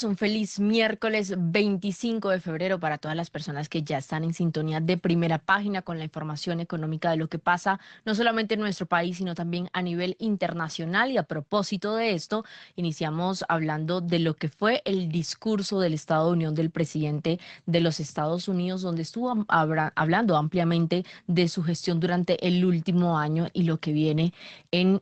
Un feliz miércoles 25 de febrero para todas las personas que ya están en sintonía de Primera Página con la información económica de lo que pasa no solamente en nuestro país, sino también a nivel internacional. Y a propósito de esto, iniciamos hablando de lo que fue el discurso del Estado de Unión del presidente de los Estados Unidos, donde estuvo hablando ampliamente de su gestión durante el último año y lo que viene en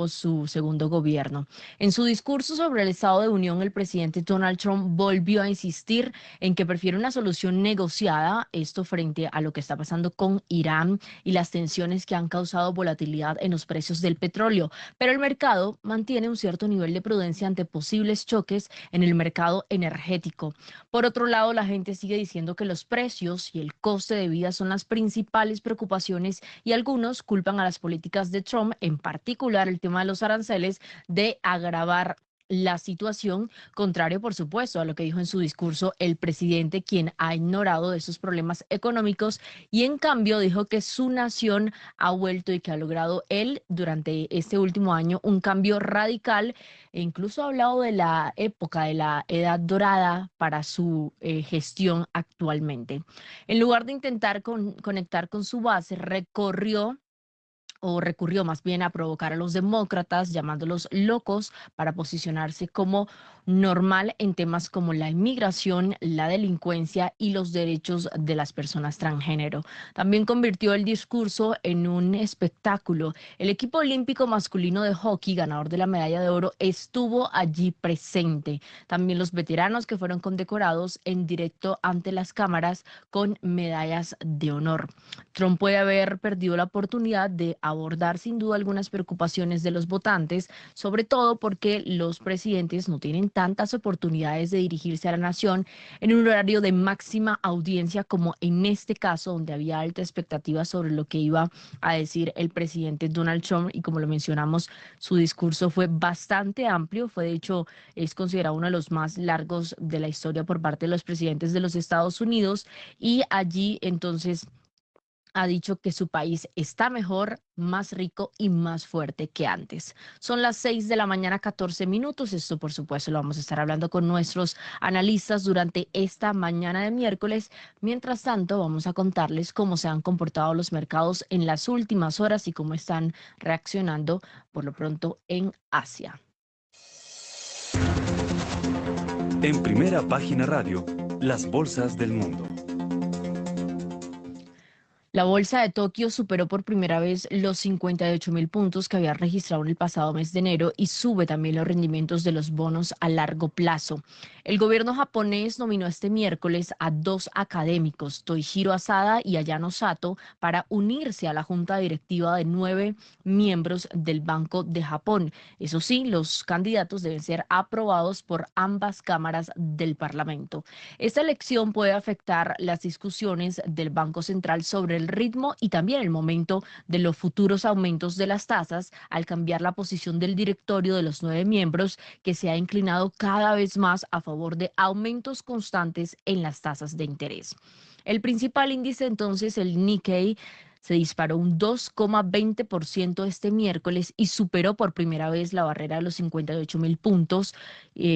su segundo gobierno. En su discurso sobre el Estado de Unión, el presidente Donald Trump volvió a insistir en que prefiere una solución negociada, esto frente a lo que está pasando con Irán y las tensiones que han causado volatilidad en los precios del petróleo. Pero el mercado mantiene un cierto nivel de prudencia ante posibles choques en el mercado energético. Por otro lado, la gente sigue diciendo que los precios y el coste de vida son las principales preocupaciones y algunos culpan a las políticas de Trump, en particular el tema de los aranceles, de agravar la situación, contrario, por supuesto, a lo que dijo en su discurso el presidente, quien ha ignorado de esos problemas económicos y en cambio dijo que su nación ha vuelto y que ha logrado él durante este último año un cambio radical e incluso ha hablado de la época de la edad dorada para su gestión actualmente. En lugar de intentar conectar con su base, recurrió más bien a provocar a los demócratas, llamándolos locos, para posicionarse como normal en temas como la inmigración, la delincuencia y los derechos de las personas transgénero. También convirtió el discurso en un espectáculo. El equipo olímpico masculino de hockey, ganador de la medalla de oro, estuvo allí presente. También los veteranos que fueron condecorados en directo ante las cámaras con medallas de honor. Trump puede haber perdido la oportunidad de abordar sin duda algunas preocupaciones de los votantes, sobre todo porque los presidentes no tienen tantas oportunidades de dirigirse a la nación en un horario de máxima audiencia como en este caso, donde había alta expectativa sobre lo que iba a decir el presidente Donald Trump y como lo mencionamos, su discurso fue bastante amplio, fue de hecho es considerado uno de los más largos de la historia por parte de los presidentes de los Estados Unidos y allí entonces ha dicho que su país está mejor, más rico y más fuerte que antes. Son las 6 de la mañana, 14 minutos. Esto, por supuesto, lo vamos a estar hablando con nuestros analistas durante esta mañana de miércoles. Mientras tanto, vamos a contarles cómo se han comportado los mercados en las últimas horas y cómo están reaccionando por lo pronto en Asia. En Primera Página Radio, las bolsas del mundo. La bolsa de Tokio superó por primera vez los 58.000 puntos que había registrado en el pasado mes de enero y sube también los rendimientos de los bonos a largo plazo. El gobierno japonés nominó este miércoles a dos académicos, Toichiro Asada y Ayano Sato, para unirse a la junta directiva de 9 miembros del Banco de Japón. Eso sí, los candidatos deben ser aprobados por ambas cámaras del Parlamento. Esta elección puede afectar las discusiones del Banco Central sobre el ritmo y también el momento de los futuros aumentos de las tasas al cambiar la posición del directorio de los 9 miembros que se ha inclinado cada vez más a favor de aumentos constantes en las tasas de interés. El principal índice entonces, el Nikkei, se disparó un 2,20% este miércoles y superó por primera vez la barrera de los 58.000 puntos,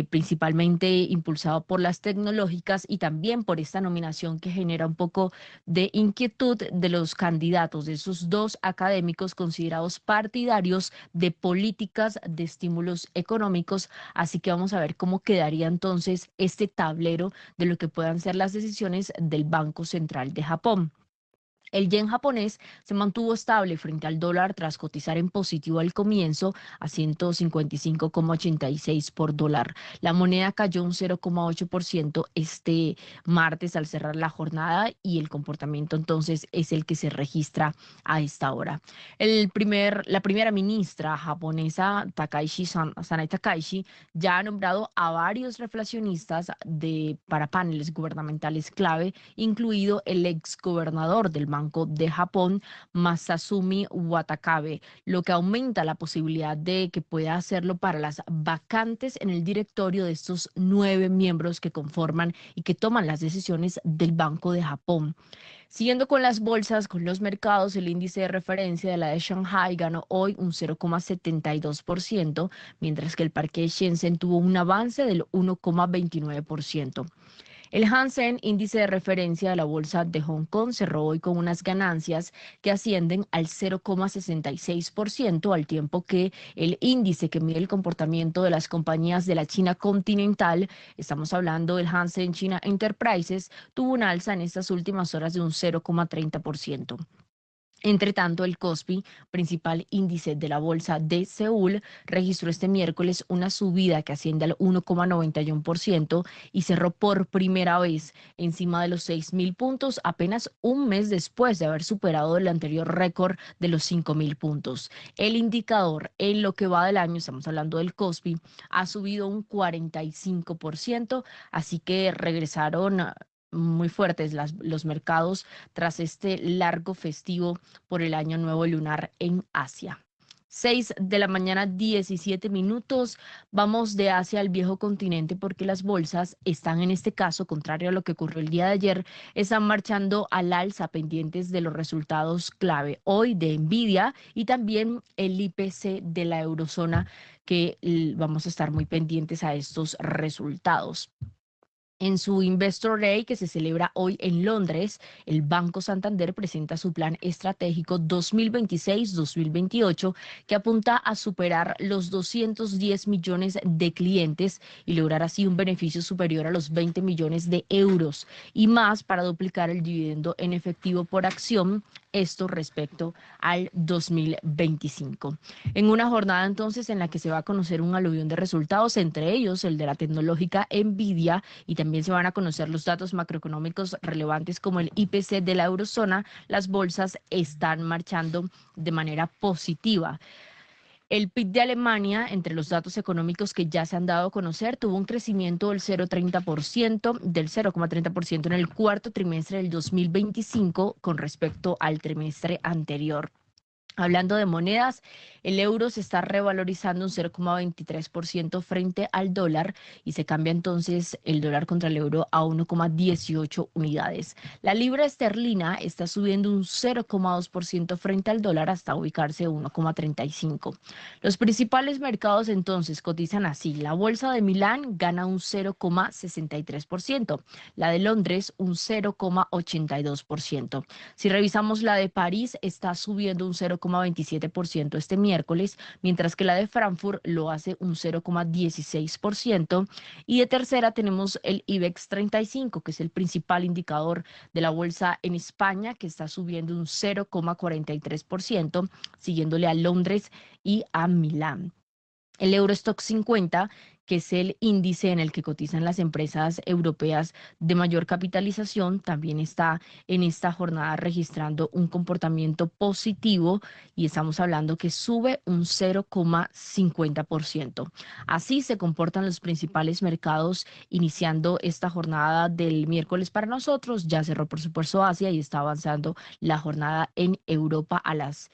principalmente impulsado por las tecnológicas y también por esta nominación que genera un poco de inquietud de los candidatos, de esos dos académicos considerados partidarios de políticas de estímulos económicos. Así que vamos a ver cómo quedaría entonces este tablero de lo que puedan ser las decisiones del Banco Central de Japón. El yen japonés se mantuvo estable frente al dólar tras cotizar en positivo al comienzo a 155,86 por dólar. La moneda cayó un 0,8% este martes al cerrar la jornada y el comportamiento entonces es el que se registra a esta hora. La primera ministra japonesa Sanai Takaichi ya ha nombrado a varios reflacionistas para paneles gubernamentales clave, incluido el exgobernador del Banco de Japón, Masazumi Watakabe, lo que aumenta la posibilidad de que pueda hacerlo para las vacantes en el directorio de estos 9 miembros que conforman y que toman las decisiones del Banco de Japón. Siguiendo con las bolsas, con los mercados, el índice de referencia de la de Shanghai ganó hoy un 0,72%, mientras que el parque de Shenzhen tuvo un avance del 1,29%. El Hang Seng, índice de referencia de la bolsa de Hong Kong, cerró hoy con unas ganancias que ascienden al 0,66%, al tiempo que el índice que mide el comportamiento de las compañías de la China continental, estamos hablando del Hang Seng China Enterprises, tuvo un alza en estas últimas horas de un 0,30%. Entre tanto, el Kospi, principal índice de la bolsa de Seúl, registró este miércoles una subida que asciende al 1,91% y cerró por primera vez encima de los 6.000 puntos, apenas un mes después de haber superado el anterior récord de los 5.000 puntos. El indicador en lo que va del año, estamos hablando del Kospi, ha subido un 45%, así que regresaron muy fuertes los mercados tras este largo festivo por el Año Nuevo Lunar en Asia. 6 de la mañana, 17 minutos. Vamos de Asia al viejo continente porque las bolsas están en este caso, contrario a lo que ocurrió el día de ayer, están marchando al alza pendientes de los resultados clave hoy de Nvidia y también el IPC de la eurozona que vamos a estar muy pendientes a estos resultados. En su Investor Day, que se celebra hoy en Londres, el Banco Santander presenta su plan estratégico 2026-2028, que apunta a superar los 210 millones de clientes y lograr así un beneficio superior a los 20 millones de euros y más para duplicar el dividendo en efectivo por acción, esto respecto al 2025. En una jornada entonces en la que se va a conocer un aluvión de resultados, entre ellos el de la tecnológica Nvidia, y también se van a conocer los datos macroeconómicos relevantes como el IPC de la eurozona, las bolsas están marchando de manera positiva. El PIB de Alemania, entre los datos económicos que ya se han dado a conocer, tuvo un crecimiento del 0,30% en el cuarto trimestre del 2025 con respecto al trimestre anterior. Hablando de monedas, el euro se está revalorizando un 0,23% frente al dólar y se cambia entonces el dólar contra el euro a 1,18 unidades. La libra esterlina está subiendo un 0,2% frente al dólar hasta ubicarse 1,35. Los principales mercados entonces cotizan así. La bolsa de Milán gana un 0,63%, la de Londres un 0,82%. Si revisamos la de París, está subiendo un 0,27% este miércoles, mientras que la de Frankfurt lo hace un 0,16%. Y de tercera tenemos el IBEX 35, que es el principal indicador de la bolsa en España, que está subiendo un 0,43%, siguiéndole a Londres y a Milán. El Eurostock 50, que es el índice en el que cotizan las empresas europeas de mayor capitalización, también está en esta jornada registrando un comportamiento positivo y estamos hablando que sube un 0,50%. Así se comportan los principales mercados iniciando esta jornada del miércoles para nosotros. Ya cerró por supuesto Asia y está avanzando la jornada en Europa a las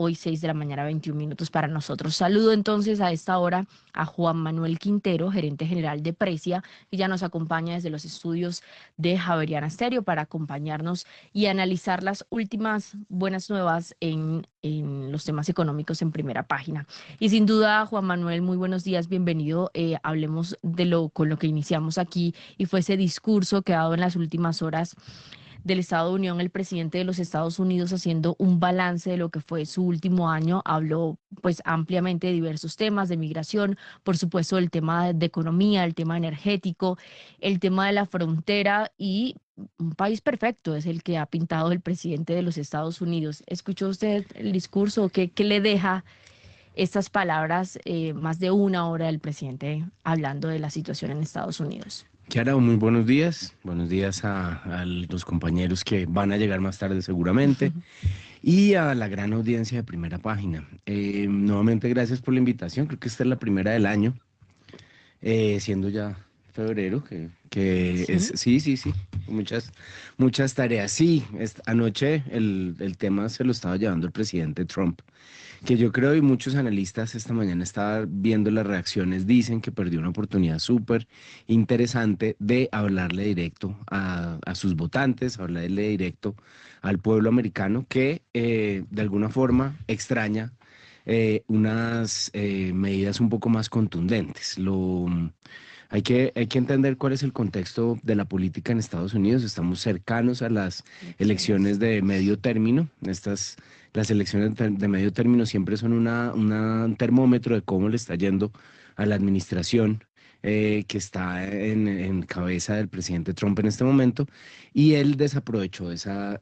hoy 6 de la mañana, 21 minutos para nosotros. Saludo entonces a esta hora a Juan Manuel Quintero, gerente general de Precia, que ya nos acompaña desde los estudios de Javeriana Stereo para acompañarnos y analizar las últimas buenas nuevas en los temas económicos en primera página. Y sin duda, Juan Manuel, muy buenos días, bienvenido. Hablemos con lo que iniciamos aquí y fue ese discurso que ha dado en las últimas horas del Estado de Unión, el presidente de los Estados Unidos haciendo un balance de lo que fue su último año, habló pues ampliamente de diversos temas, de migración, por supuesto el tema de economía, el tema energético, el tema de la frontera y un país perfecto es el que ha pintado el presidente de los Estados Unidos. ¿Escuchó usted el discurso? ¿Qué le deja estas palabras, más de una hora del presidente hablando de la situación en Estados Unidos? Kiara, muy buenos días a los compañeros que van a llegar más tarde seguramente y a la gran audiencia de primera página. Nuevamente gracias por la invitación, creo que esta es la primera del año, siendo ya febrero, que ¿Sí? es, sí, muchas tareas. Sí, anoche el tema se lo estaba llevando el presidente Trump, que yo creo y muchos analistas esta mañana estaban viendo las reacciones, dicen que perdió una oportunidad súper interesante de hablarle directo a sus votantes, hablarle directo al pueblo americano que de alguna forma extraña unas medidas un poco más contundentes. Hay que entender cuál es el contexto de la política en Estados Unidos. Estamos cercanos a las elecciones de medio término. Las elecciones de medio término siempre son un termómetro de cómo le está yendo a la administración que está en cabeza del presidente Trump en este momento, y él desaprovechó esa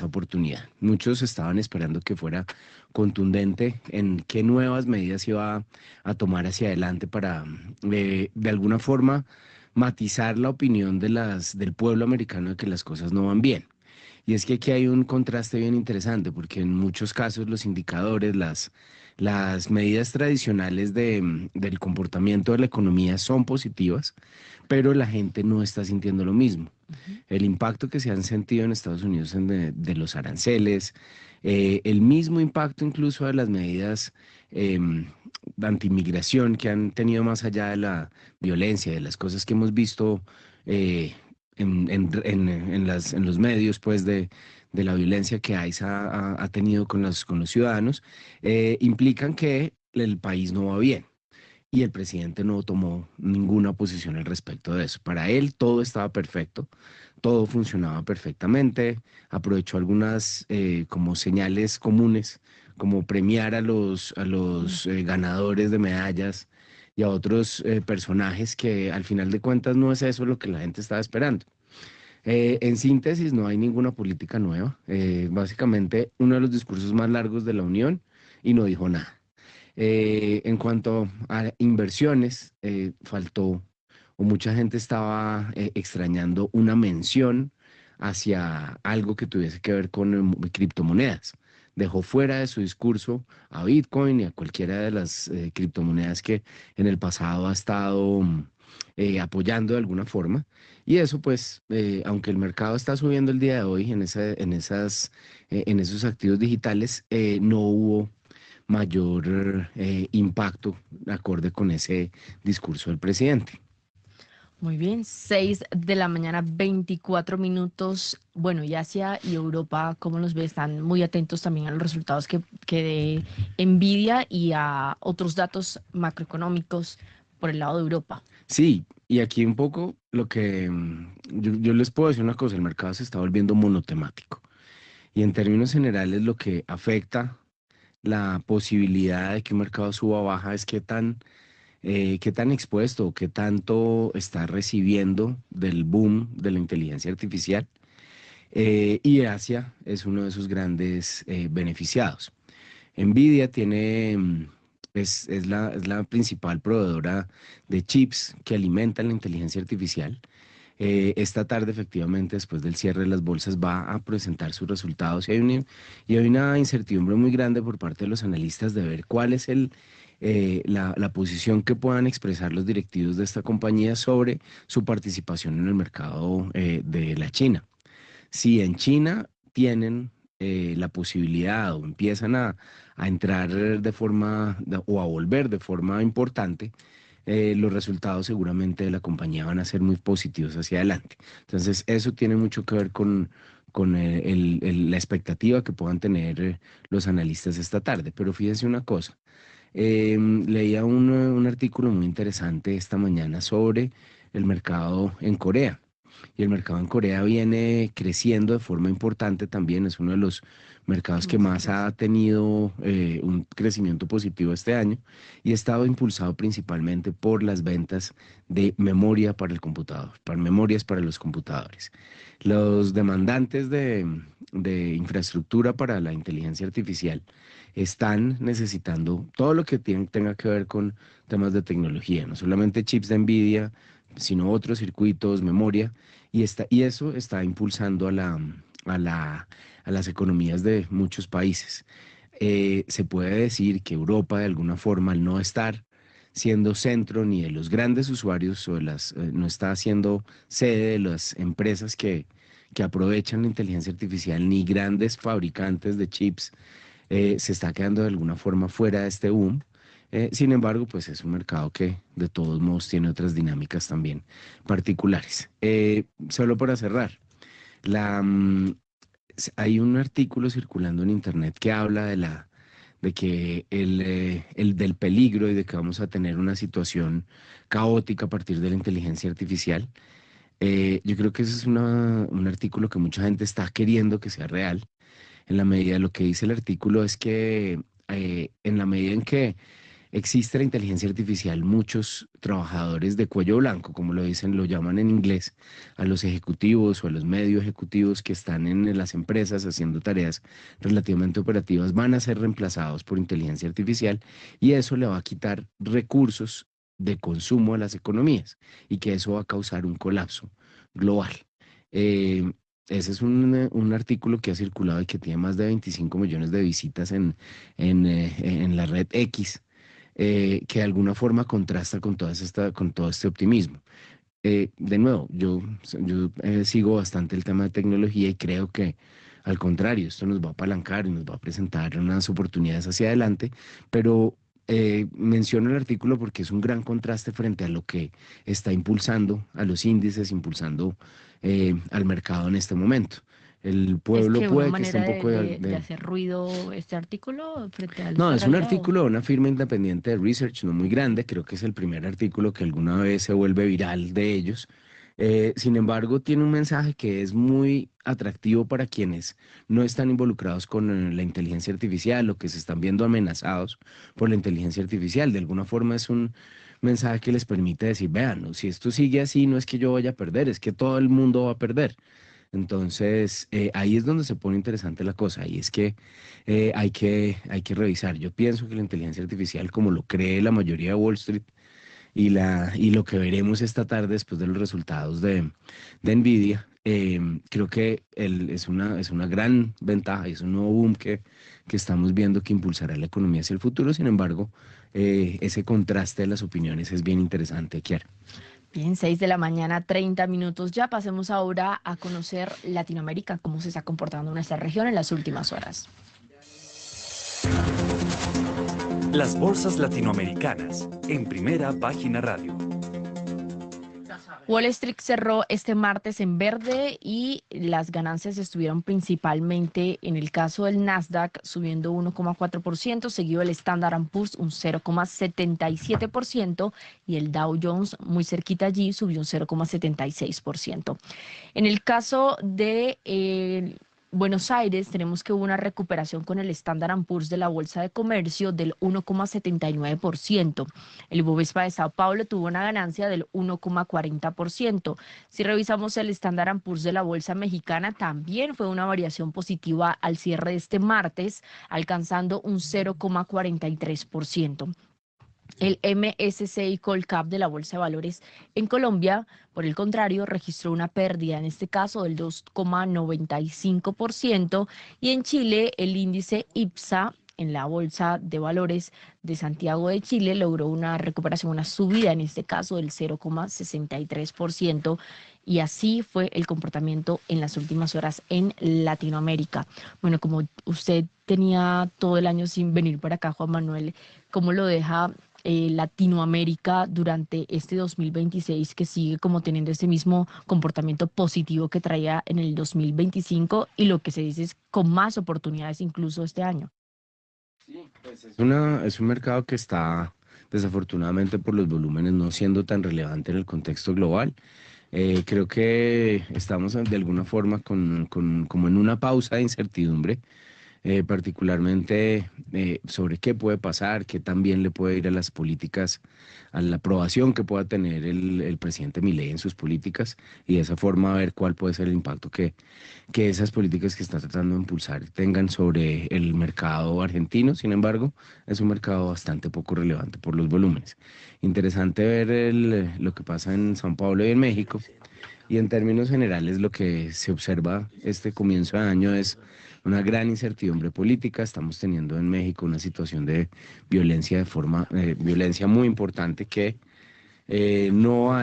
oportunidad. Muchos estaban esperando que fuera contundente en qué nuevas medidas iba a tomar hacia adelante para, de alguna forma, matizar la opinión del pueblo americano de que las cosas no van bien. Y es que aquí hay un contraste bien interesante, porque en muchos casos los indicadores, las medidas tradicionales del comportamiento de la economía son positivas, pero la gente no está sintiendo lo mismo. El impacto que se han sentido en Estados Unidos de los aranceles, el mismo impacto incluso de las medidas de antimigración que han tenido más allá de la violencia, de las cosas que hemos visto eh, en los medios, pues, de la violencia que ICE ha tenido con los ciudadanos, implican que el país no va bien. Y el presidente no tomó ninguna posición al respecto de eso. Para él todo estaba perfecto, todo funcionaba perfectamente, aprovechó algunas como señales comunes, como premiar a los ganadores de medallas y a otros personajes que al final de cuentas no es eso lo que la gente estaba esperando. En síntesis, no hay ninguna política nueva. Básicamente, uno de los discursos más largos de la Unión y no dijo nada. En cuanto a inversiones, faltó o mucha gente estaba extrañando una mención hacia algo que tuviese que ver con criptomonedas. Dejó fuera de su discurso a Bitcoin y a cualquiera de las criptomonedas que en el pasado ha estado apoyando de alguna forma. Y eso, pues, aunque el mercado está subiendo el día de hoy en esos activos digitales, no hubo mayor impacto acorde con ese discurso del presidente. Muy bien, 6 de la mañana, 24 minutos. Bueno, y Asia y Europa, ¿cómo los ve? Están muy atentos también a los resultados que de Nvidia y a otros datos macroeconómicos por el lado de Europa. Sí, y aquí un poco lo que yo les puedo decir una cosa, el mercado se está volviendo monotemático. Y en términos generales lo que afecta la posibilidad de que un mercado suba o baja es qué tan expuesto, qué tanto está recibiendo del boom de la inteligencia artificial. Y Asia es uno de sus grandes beneficiados. Nvidia es la principal proveedora de chips que alimentan la inteligencia artificial. Esta tarde, efectivamente, después del cierre de las bolsas, va a presentar sus resultados y hay una incertidumbre muy grande por parte de los analistas de ver cuál es la posición que puedan expresar los directivos de esta compañía sobre su participación en el mercado de la China. Si en China tienen la posibilidad o empiezan a entrar o a volver de forma importante, los resultados seguramente de la compañía van a ser muy positivos hacia adelante. Entonces, eso tiene mucho que ver con la expectativa que puedan tener los analistas esta tarde. Pero fíjense una cosa, leía un artículo muy interesante esta mañana sobre el mercado en Corea. Y el mercado en Corea viene creciendo de forma importante también, es uno de los mercados que Más más atrás. ha tenido un crecimiento positivo este año y ha estado impulsado principalmente por las ventas de memoria para el computador, para memorias para los computadores. Los demandantes de infraestructura para la inteligencia artificial están necesitando todo lo que tenga que ver con temas de tecnología, no solamente chips de NVIDIA, sino otros circuitos, memoria, y eso está impulsando a las economías de muchos países. Se puede decir que Europa, de alguna forma, al no estar siendo centro ni de los grandes usuarios o de no está siendo sede de las empresas que aprovechan la inteligencia artificial ni grandes fabricantes de chips. Se está quedando de alguna forma fuera de este boom. Sin embargo, pues es un mercado que de todos modos tiene otras dinámicas también particulares. Solo para cerrar, la, mm, hay un artículo circulando en internet que habla de que del peligro y de que vamos a tener una situación caótica a partir de la inteligencia artificial. Yo creo que ese es un artículo que mucha gente está queriendo que sea real. En la medida de lo que dice el artículo es que en la medida en que existe la inteligencia artificial, muchos trabajadores de cuello blanco, como lo dicen, lo llaman en inglés, a los ejecutivos o a los medio ejecutivos que están en las empresas haciendo tareas relativamente operativas, van a ser reemplazados por inteligencia artificial y eso le va a quitar recursos de consumo a las economías y que eso va a causar un colapso global. Eh, Ese es un artículo que ha circulado y que tiene más de 25 millones de visitas en la red X, que de alguna forma contrasta con todo este optimismo. De nuevo, yo sigo bastante el tema de tecnología y creo que al contrario, esto nos va a apalancar y nos va a presentar unas oportunidades hacia adelante, pero menciono el artículo porque es un gran contraste frente a lo que está impulsando a los índices, impulsando al mercado en este momento. El Es pueblo que una puede que esté manera un poco de hacer ruido este artículo frente a no, esta es un realidad. artículo de una firma independiente de research, no muy grande, creo que es el primer artículo que alguna vez se vuelve viral de ellos. Sin embargo, tiene un mensaje que es muy atractivo para quienes no están involucrados con la inteligencia artificial o que se están viendo amenazados por la inteligencia artificial. De alguna forma es un mensaje que les permite decir, vean, ¿no? Si esto sigue así, no es que yo vaya a perder, es que todo el mundo va a perder. Entonces, ahí es donde se pone interesante la cosa, y es que hay que revisar. Yo pienso que la inteligencia artificial, como lo cree la mayoría de Wall Street, y lo que veremos esta tarde después de los resultados de Nvidia, creo que es una gran ventaja y es un nuevo boom que estamos viendo que impulsará la economía hacia el futuro. Sin embargo, ese contraste de las opiniones es bien interesante, Kiara. Bien, 6 de la mañana, 30 minutos ya. Pasemos ahora a conocer Latinoamérica, cómo se está comportando nuestra región en las últimas horas. Las bolsas latinoamericanas en primera página radio. Wall Street cerró este martes en verde y las ganancias estuvieron principalmente en el caso del Nasdaq subiendo 1,4%, seguido el Standard Poor's un 0,77% y el Dow Jones muy cerquita allí subió un 0,76%. En el caso de Buenos Aires, tenemos que hubo una recuperación con el Standard Poor's de la Bolsa de Comercio del 1,79%. El Bovespa de Sao Paulo tuvo una ganancia del 1,40%. Si revisamos el Standard Poor's de la Bolsa Mexicana, también fue una variación positiva al cierre de este martes, alcanzando un 0,43%. El MSCI Colcap de la Bolsa de Valores en Colombia, por el contrario, registró una pérdida, en este caso del 2,95%, y en Chile el índice IPSA en la Bolsa de Valores de Santiago de Chile logró una recuperación, una subida, en este caso del 0,63%, y así fue el comportamiento en las últimas horas en Latinoamérica. Bueno, como usted tenía todo el año sin venir para acá, Juan Manuel, ¿cómo lo deja Latinoamérica durante este 2026, que sigue como teniendo ese mismo comportamiento positivo que traía en el 2025 y lo que se dice es con más oportunidades incluso este año? Pues es un mercado que está desafortunadamente por los volúmenes no siendo tan relevante en el contexto global. Creo que estamos de alguna forma como en una pausa de incertidumbre, particularmente sobre qué puede pasar, qué también le puede ir a las políticas, a la aprobación que pueda tener el presidente Milei en sus políticas, y de esa forma ver cuál puede ser el impacto que esas políticas que está tratando de impulsar tengan sobre el mercado argentino. Sin embargo, es un mercado bastante poco relevante por los volúmenes. Interesante ver lo que pasa en São Paulo y en México. Y en términos generales, lo que se observa este comienzo de año es una gran incertidumbre política. Estamos teniendo en México una situación de violencia violencia muy importante que no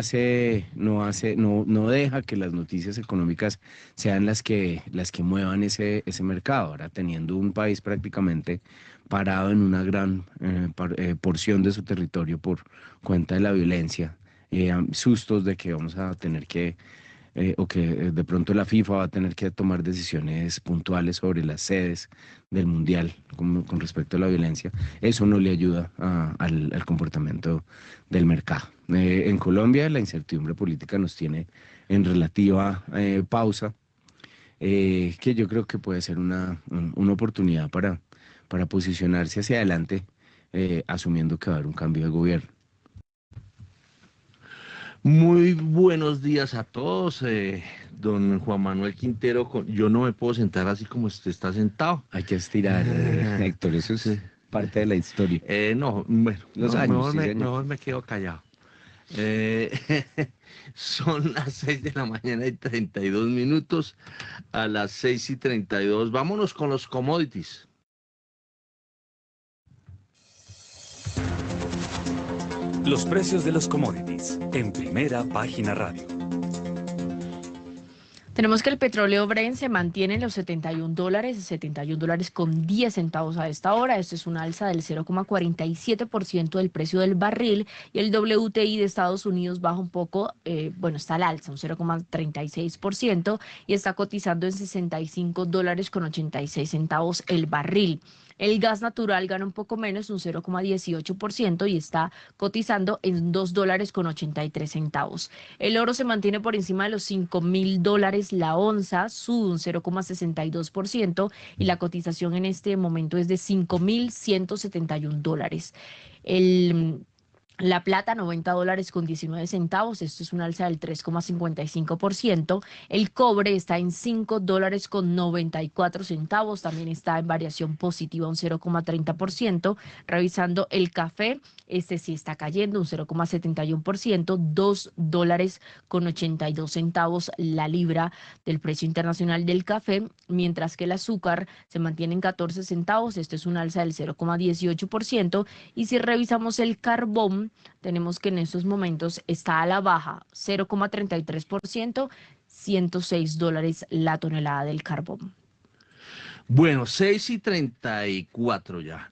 deja que las noticias económicas sean las que muevan ese mercado. Ahora, teniendo un país prácticamente parado en una gran porción de su territorio por cuenta de la violencia, sustos de que vamos a tener que o que de pronto la FIFA va a tener que tomar decisiones puntuales sobre las sedes del Mundial con respecto a la violencia, eso no le ayuda al comportamiento del mercado. En Colombia la incertidumbre política nos tiene en relativa pausa, que yo creo que puede ser una oportunidad para posicionarse hacia adelante, asumiendo que va a haber un cambio de gobierno. Muy buenos días a todos, don Juan Manuel Quintero. Yo no me puedo sentar así como usted está sentado. Hay que estirar, Héctor, eso es parte de la historia. No, bueno, Los años, mejor me quedo callado. Son las 6 de la mañana y 32 minutos, a las 6:32. Vámonos con los commodities. Los precios de los commodities en Primera Página Radio. Tenemos que el petróleo Brent se mantiene en los $71 con 10 centavos a esta hora. Esto es una alza del 0,47% del precio del barril, y el WTI de Estados Unidos baja un poco, está al alza, un 0,36%, y está cotizando en $65 con 86 centavos el barril. El gas natural gana un poco menos, un 0,18%, y está cotizando en $2 con 83 centavos. El oro se mantiene por encima de los $5,000 la onza, sube un 0,62%, y la cotización en este momento es de $5,171. La plata, $90 con 19 centavos, esto es una alza del 3,55%. El cobre está en $5 con 94 centavos, también está en variación positiva, un 0,30%. Revisando el café, este sí está cayendo, un 0,71%, $2 con 82 centavos la libra del precio internacional del café, mientras que el azúcar se mantiene en 14 centavos, esto es una alza del 0,18%. Y si revisamos el carbón, tenemos que en estos momentos está a la baja, 0,33%, $106 la tonelada del carbón. Bueno, 6:34 ya.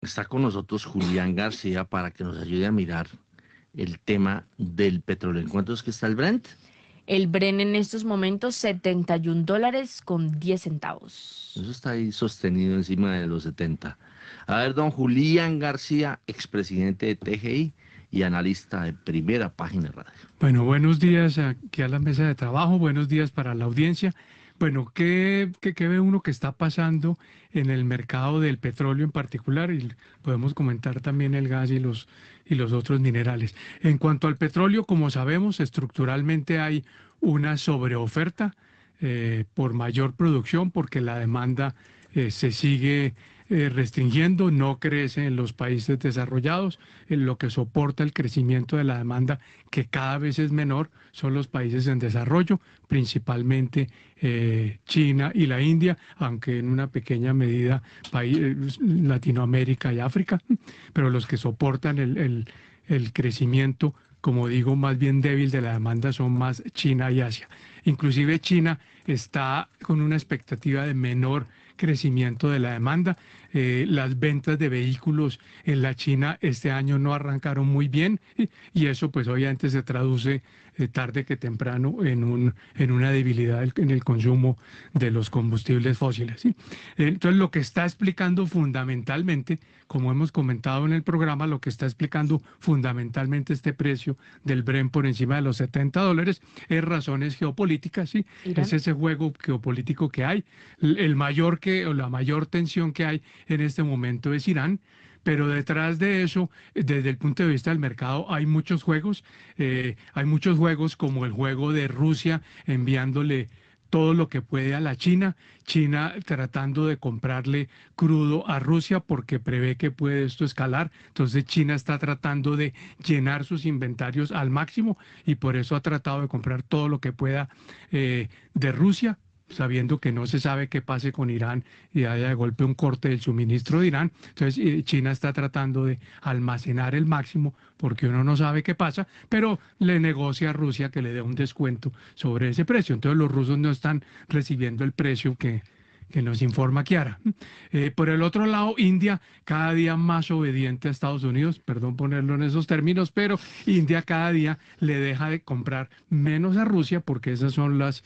Está con nosotros Julián García para que nos ayude a mirar el tema del petróleo. ¿En cuánto es que está el Brent? El Brent en estos momentos $71 con 10 centavos. Eso está ahí sostenido encima de los 70. A ver, don Julián García, expresidente de TGI y analista de Primera Página Radio. Bueno, buenos días aquí a la mesa de trabajo, buenos días para la audiencia. Bueno, ¿qué ve uno que está pasando en el mercado del petróleo en particular? Y podemos comentar también el gas y los otros minerales. En cuanto al petróleo, como sabemos, estructuralmente hay una sobreoferta por mayor producción, porque la demanda se sigue restringiendo, no crece en los países desarrollados, en lo que soporta el crecimiento de la demanda, que cada vez es menor, son los países en desarrollo, principalmente China y la India, aunque en una pequeña medida Latinoamérica y África, pero los que soportan el crecimiento, como digo, más bien débil de la demanda son más China y Asia. Inclusive China está con una expectativa de menor crecimiento de la demanda. Las ventas de vehículos en la China este año no arrancaron muy bien, y eso pues obviamente se traduce tarde que temprano en una debilidad en el consumo de los combustibles fósiles, ¿sí? Entonces lo que está explicando fundamentalmente, como hemos comentado en el programa, lo que está explicando fundamentalmente este precio del Brent por encima de los $70 es razones geopolíticas, ¿sí? Es ese juego geopolítico que hay. La mayor tensión que hay en este momento es Irán. Pero detrás de eso, desde el punto de vista del mercado, hay muchos juegos como el juego de Rusia enviándole todo lo que puede a la China tratando de comprarle crudo a Rusia porque prevé que puede esto escalar. Entonces China está tratando de llenar sus inventarios al máximo, y por eso ha tratado de comprar todo lo que pueda de Rusia. sabiendo que no se sabe qué pase con Irán y haya de golpe un corte del suministro de Irán. Entonces, China está tratando de almacenar el máximo porque uno no sabe qué pasa, pero le negocia a Rusia que le dé un descuento sobre ese precio. Entonces, los rusos no están recibiendo el precio que nos informa Kiara. Por el otro lado, India cada día más obediente a Estados Unidos, perdón ponerlo en esos términos, pero India cada día le deja de comprar menos a Rusia porque esas son las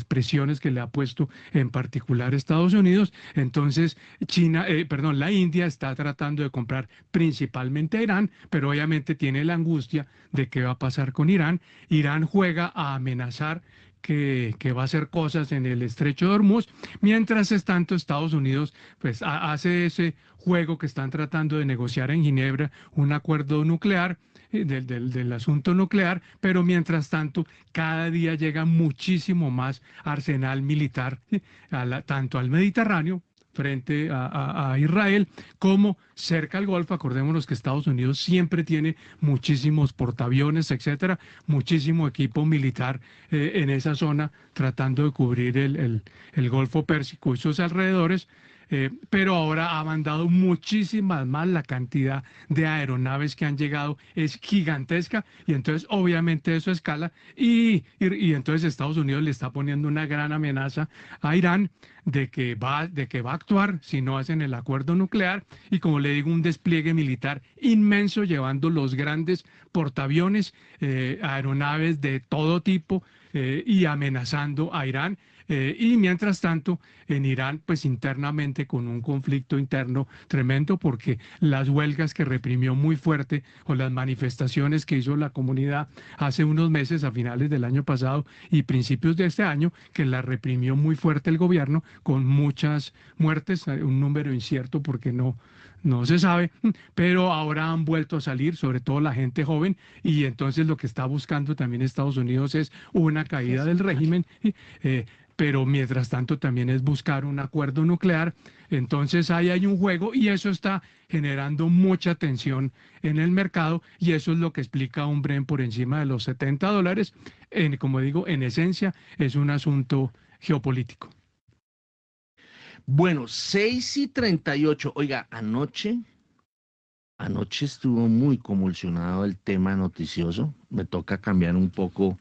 presiones que le ha puesto en particular Estados Unidos. Entonces, la India está tratando de comprar principalmente a Irán, pero obviamente tiene la angustia de qué va a pasar con Irán. Irán juega a amenazar que va a hacer cosas en el estrecho de Hormuz, mientras tanto Estados Unidos pues hace ese juego que están tratando de negociar en Ginebra, un acuerdo nuclear, del asunto nuclear, pero mientras tanto cada día llega muchísimo más arsenal militar, tanto al Mediterráneo frente a Israel, como cerca al Golfo. Acordémonos que Estados Unidos siempre tiene muchísimos portaaviones, etcétera, muchísimo equipo militar en esa zona, tratando de cubrir el Golfo Pérsico y sus alrededores. Pero ahora ha mandado muchísimas más, la cantidad de aeronaves que han llegado es gigantesca y entonces obviamente eso escala y entonces Estados Unidos le está poniendo una gran amenaza a Irán de que va a actuar si no hacen el acuerdo nuclear y, como le digo, un despliegue militar inmenso llevando los grandes portaaviones, aeronaves de todo tipo y amenazando a Irán. Y mientras tanto, en Irán, pues internamente con un conflicto interno tremendo, porque las huelgas que reprimió muy fuerte o las manifestaciones que hizo la comunidad hace unos meses, a finales del año pasado y principios de este año, que la reprimió muy fuerte el gobierno, con muchas muertes, un número incierto porque no se sabe, pero ahora han vuelto a salir, sobre todo la gente joven, y entonces lo que está buscando también Estados Unidos es una caída del régimen, pero mientras tanto también es buscar un acuerdo nuclear. Entonces ahí hay un juego y eso está generando mucha tensión en el mercado y eso es lo que explica un Brent por encima de los $70. Como digo, en esencia es un asunto geopolítico. Bueno, 6:38. Oiga, anoche estuvo muy convulsionado el tema noticioso. Me toca cambiar un poco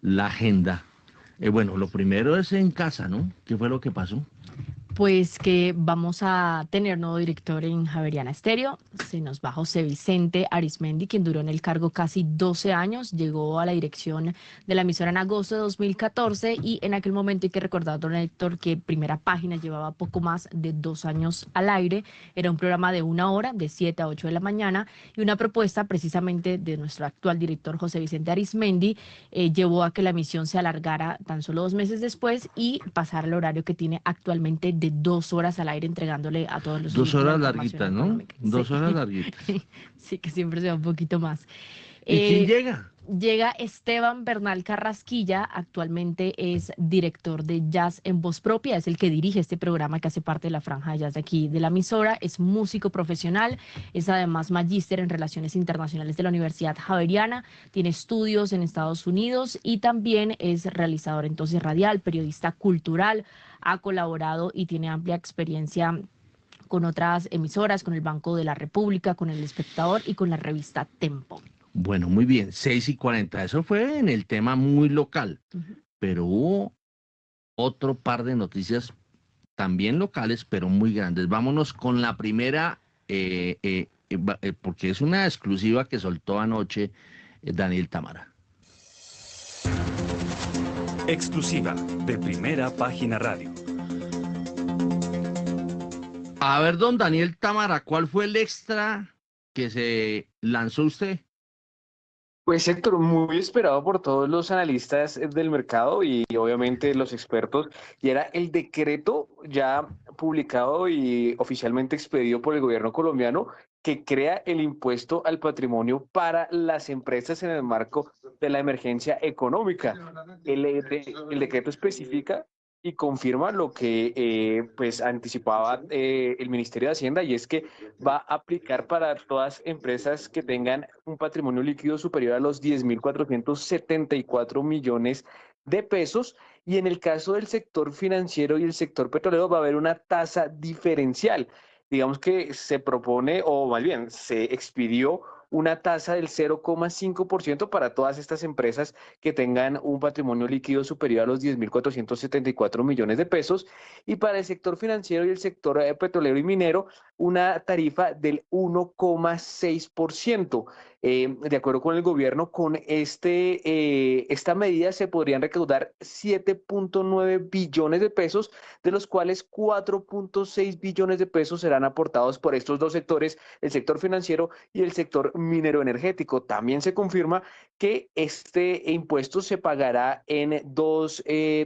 la agenda. Bueno, lo primero es en casa, ¿no? ¿Qué fue lo que pasó? Pues que vamos a tener nuevo director en Javeriana Estéreo. Se nos va José Vicente Arismendi, quien duró en el cargo casi 12 años. Llegó a la dirección de la emisora en agosto de 2014 y en aquel momento hay que recordar, don Héctor, que Primera Página llevaba poco más de 2 años al aire. Era un programa de 1 hora, de 7 a 8 de la mañana, y una propuesta precisamente de nuestro actual director José Vicente Arismendi llevó a que la emisión se alargara tan solo 2 meses después y pasara al horario que tiene actualmente de 2 horas al aire, entregándole a todos los 2 horas larguitas, ¿no? económica. 2 Sí. horas larguitas. Sí, que siempre se va un poquito más. ¿Y quién llega? Llega Esteban Bernal Carrasquilla, actualmente es director de Jazz en Voz Propia, es el que dirige este programa que hace parte de la franja de jazz de aquí de la emisora, es músico profesional, es además magíster en Relaciones Internacionales de la Universidad Javeriana, tiene estudios en Estados Unidos y también es realizador entonces radial, periodista cultural, ha colaborado y tiene amplia experiencia con otras emisoras, con el Banco de la República, con El Espectador y con la revista Tempo. Bueno, muy bien, 6:40. Eso fue en el tema muy local, pero hubo otro par de noticias también locales, pero muy grandes. Vámonos con la primera, porque es una exclusiva que soltó anoche Daniel Támara. Exclusiva de Primera Página Radio. A ver, don Daniel Támara, ¿cuál fue el extra que se lanzó usted? Pues Héctor, muy esperado por todos los analistas del mercado y obviamente los expertos, y era el decreto ya publicado y oficialmente expedido por el gobierno colombiano que crea el impuesto al patrimonio para las empresas en el marco de la emergencia económica. El decreto especifica y confirma lo que pues anticipaba el Ministerio de Hacienda, y es que va a aplicar para todas empresas que tengan un patrimonio líquido superior a los 10.474 millones de pesos, y en el caso del sector financiero y el sector petrolero va a haber una tasa diferencial. Digamos que se propone, o más bien se expidió una tasa del 0,5% para todas estas empresas que tengan un patrimonio líquido superior a los 10.474 millones de pesos, y para el sector financiero y el sector petrolero y minero una tarifa del 1,6%. De acuerdo con el gobierno, con esta medida se podrían recaudar 7.9 billones de pesos, de los cuales 4.6 billones de pesos serán aportados por estos dos sectores, el sector financiero y el sector minero energético. También se confirma que este impuesto se pagará en dos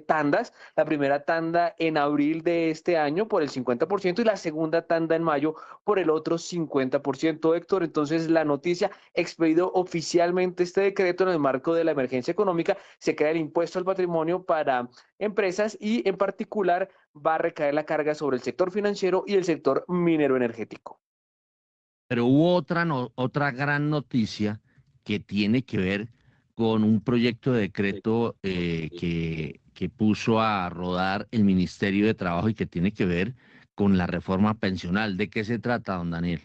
tandas. La primera tanda en abril de este año por el 50% y la segunda tanda en mayo por el otro 50%, Héctor. Entonces, la noticia, expedido oficialmente este decreto en el marco de la emergencia económica, se crea el impuesto al patrimonio para empresas y en particular va a recaer la carga sobre el sector financiero y el sector minero energético. Pero hubo otra gran noticia que tiene que ver con un proyecto de decreto que puso a rodar el Ministerio de Trabajo y que tiene que ver con la reforma pensional. ¿De qué se trata, don Daniel?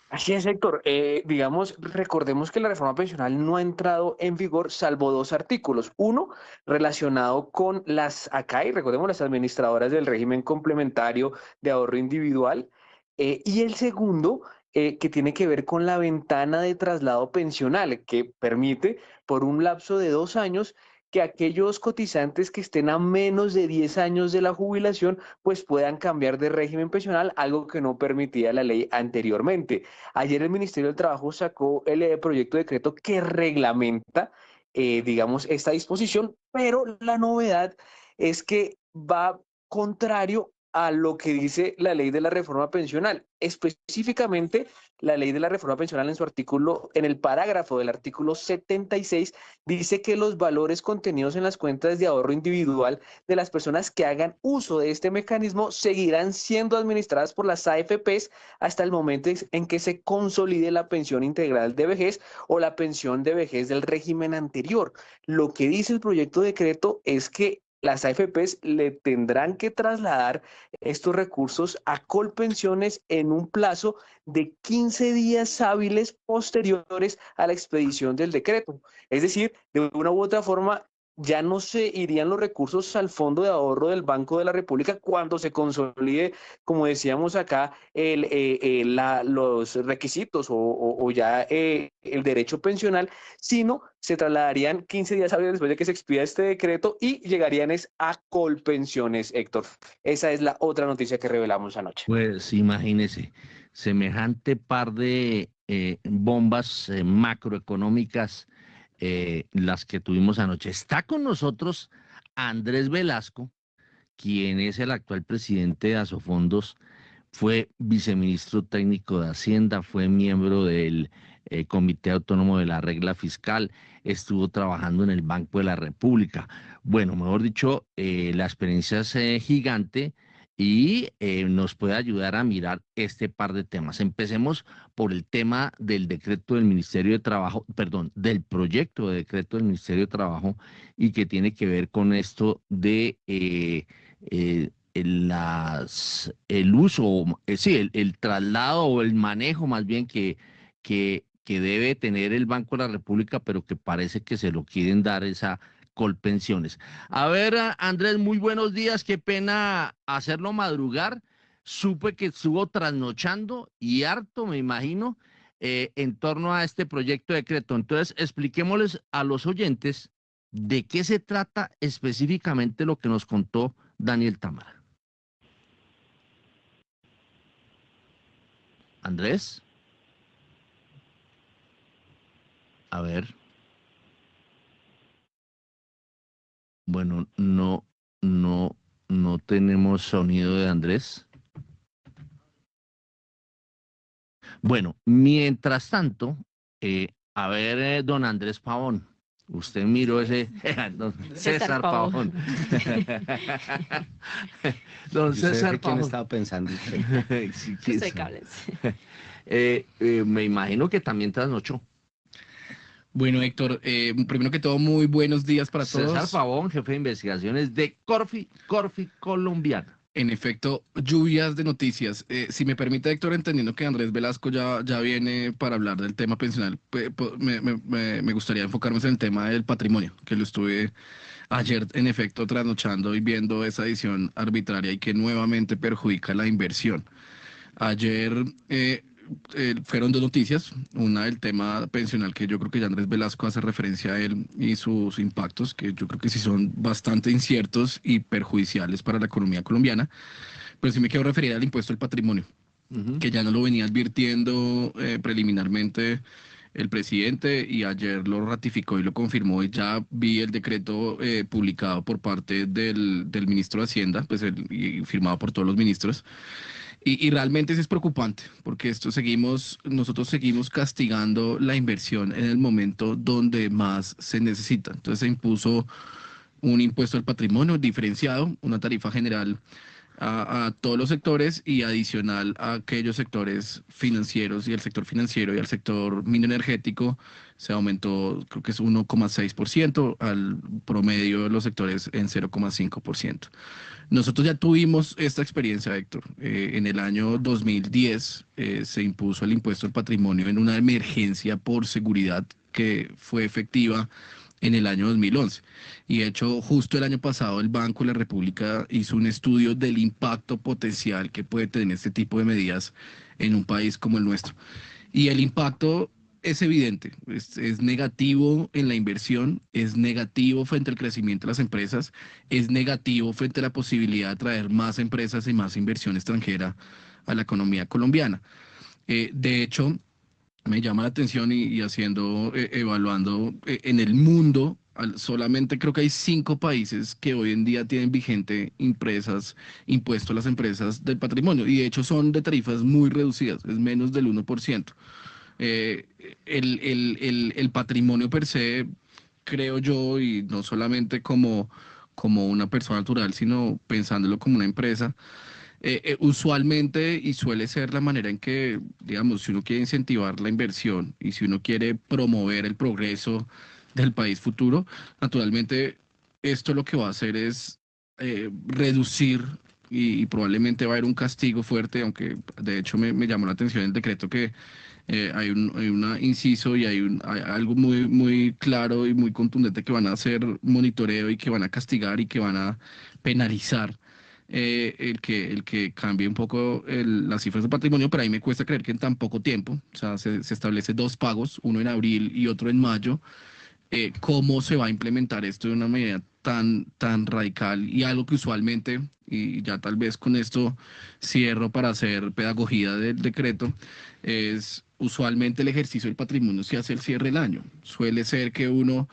Así es, Héctor. Digamos, recordemos que la reforma pensional no ha entrado en vigor salvo dos artículos. Uno, relacionado con las ACAI, recordemos, las administradoras del régimen complementario de ahorro individual. Y el segundo, que tiene que ver con la ventana de traslado pensional, que permite, por un lapso de 2 años, que aquellos cotizantes que estén a menos de 10 años de la jubilación, pues puedan cambiar de régimen pensional, algo que no permitía la ley anteriormente. Ayer el Ministerio del Trabajo sacó el proyecto de decreto que reglamenta, digamos, esta disposición, pero la novedad es que va contrario a lo que dice la ley de la reforma pensional. Específicamente, la ley de la reforma pensional en su artículo, en el parágrafo del artículo 76, dice que los valores contenidos en las cuentas de ahorro individual de las personas que hagan uso de este mecanismo seguirán siendo administradas por las AFPs hasta el momento en que se consolide la pensión integral de vejez o la pensión de vejez del régimen anterior. Lo que dice el proyecto de decreto es que las AFPs le tendrán que trasladar estos recursos a Colpensiones en un plazo de 15 días hábiles posteriores a la expedición del decreto. Es decir, de una u otra forma, ya no se irían los recursos al Fondo de Ahorro del Banco de la República cuando se consolide, como decíamos acá, los requisitos o ya el derecho pensional, sino se trasladarían 15 días hábiles después de que se expida este decreto y llegarían a Colpensiones, Héctor. Esa es la otra noticia que revelamos anoche. Pues imagínese, semejante par de bombas macroeconómicas las que tuvimos anoche. Está con nosotros Andrés Velasco, quien es el actual presidente de Asofondos, fue viceministro técnico de Hacienda, fue miembro del Comité Autónomo de la Regla Fiscal, estuvo trabajando en el Banco de la República. Bueno, mejor dicho, la experiencia es gigante y nos puede ayudar a mirar este par de temas. Empecemos por el tema del decreto del Ministerio de Trabajo, perdón, del proyecto de decreto del Ministerio de Trabajo y que tiene que ver con esto de el uso, sí, el traslado o el manejo más bien que debe tener el Banco de la República, pero que parece que se lo quieren dar esa Colpensiones. A ver, Andrés, muy buenos días, qué pena hacerlo madrugar. Supe que estuvo trasnochando y harto, me imagino, en torno a este proyecto de decreto. Entonces, expliquémosles a los oyentes de qué se trata específicamente lo que nos contó Daniel Támara. Andrés, a ver, bueno, no tenemos sonido de Andrés. Bueno, mientras tanto, a ver, don Andrés Pavón, Usted miró ese don César Pavón. Don Yo sé César de quién Pavón. estaba pensando usted. Sí, Yo quién sé sabe. cables. Me imagino que también trasnochó. Bueno, Héctor, primero que todo, muy buenos días para César todos. Pavón, jefe de investigaciones de Corfi Colombiana. En efecto, lluvias de noticias. Si me permite, Héctor, entendiendo que Andrés Velasco ya viene para hablar del tema pensional, me gustaría enfocarme en el tema del patrimonio, que lo estuve ayer, en efecto, trasnochando y viendo esa decisión arbitraria y que nuevamente perjudica la inversión. Ayer fueron dos noticias, una del tema pensional, que yo creo que ya Andrés Velasco hace referencia a él y sus impactos, que yo creo que sí son bastante inciertos y perjudiciales para la economía colombiana, pero sí me quiero referir al impuesto al patrimonio, que ya no lo venía advirtiendo preliminarmente el presidente y ayer lo ratificó y lo confirmó y ya vi el decreto publicado por parte del ministro de Hacienda, pues y firmado por todos los ministros. Y realmente eso es preocupante, porque nosotros seguimos castigando la inversión en el momento donde más se necesita. Entonces se impuso un impuesto al patrimonio diferenciado, una tarifa general a todos los sectores y adicional a aquellos sectores financieros y el sector financiero y al sector minenergético se aumentó, creo que es 1,6%, al promedio de los sectores en 0,5%. Nosotros ya tuvimos esta experiencia, Héctor. En el año 2010 se impuso el impuesto al patrimonio en una emergencia por seguridad que fue efectiva en el año 2011. Y de hecho, justo el año pasado el Banco de la República hizo un estudio del impacto potencial que puede tener este tipo de medidas en un país como el nuestro. Y el impacto es evidente, es negativo en la inversión, es negativo frente al crecimiento de las empresas, es negativo frente a la posibilidad de traer más empresas y más inversión extranjera a la economía colombiana. De hecho, me llama la atención y evaluando en el mundo, solamente creo que hay 5 países que hoy en día tienen vigente impuesto a las empresas del patrimonio, y de hecho son de tarifas muy reducidas, es menos del 1%. El patrimonio per se, creo yo, y no solamente como una persona natural, sino pensándolo como una empresa, usualmente y suele ser la manera en que, digamos, si uno quiere incentivar la inversión y si uno quiere promover el progreso del país futuro, naturalmente esto lo que va a hacer es reducir y probablemente va a haber un castigo fuerte, aunque de hecho me llamó la atención el decreto que hay un inciso y hay algo muy claro y muy contundente que van a hacer monitoreo y que van a castigar y que van a penalizar el que cambie un poco las cifras de patrimonio, pero ahí me cuesta creer que en tan poco tiempo, o sea, se establece 2 pagos, uno en abril y otro en mayo. ¿Cómo se va a implementar esto de una manera tan radical y algo que usualmente, y ya tal vez con esto cierro para hacer pedagogía del decreto, es usualmente el ejercicio del patrimonio se hace el cierre del año? Suele ser que no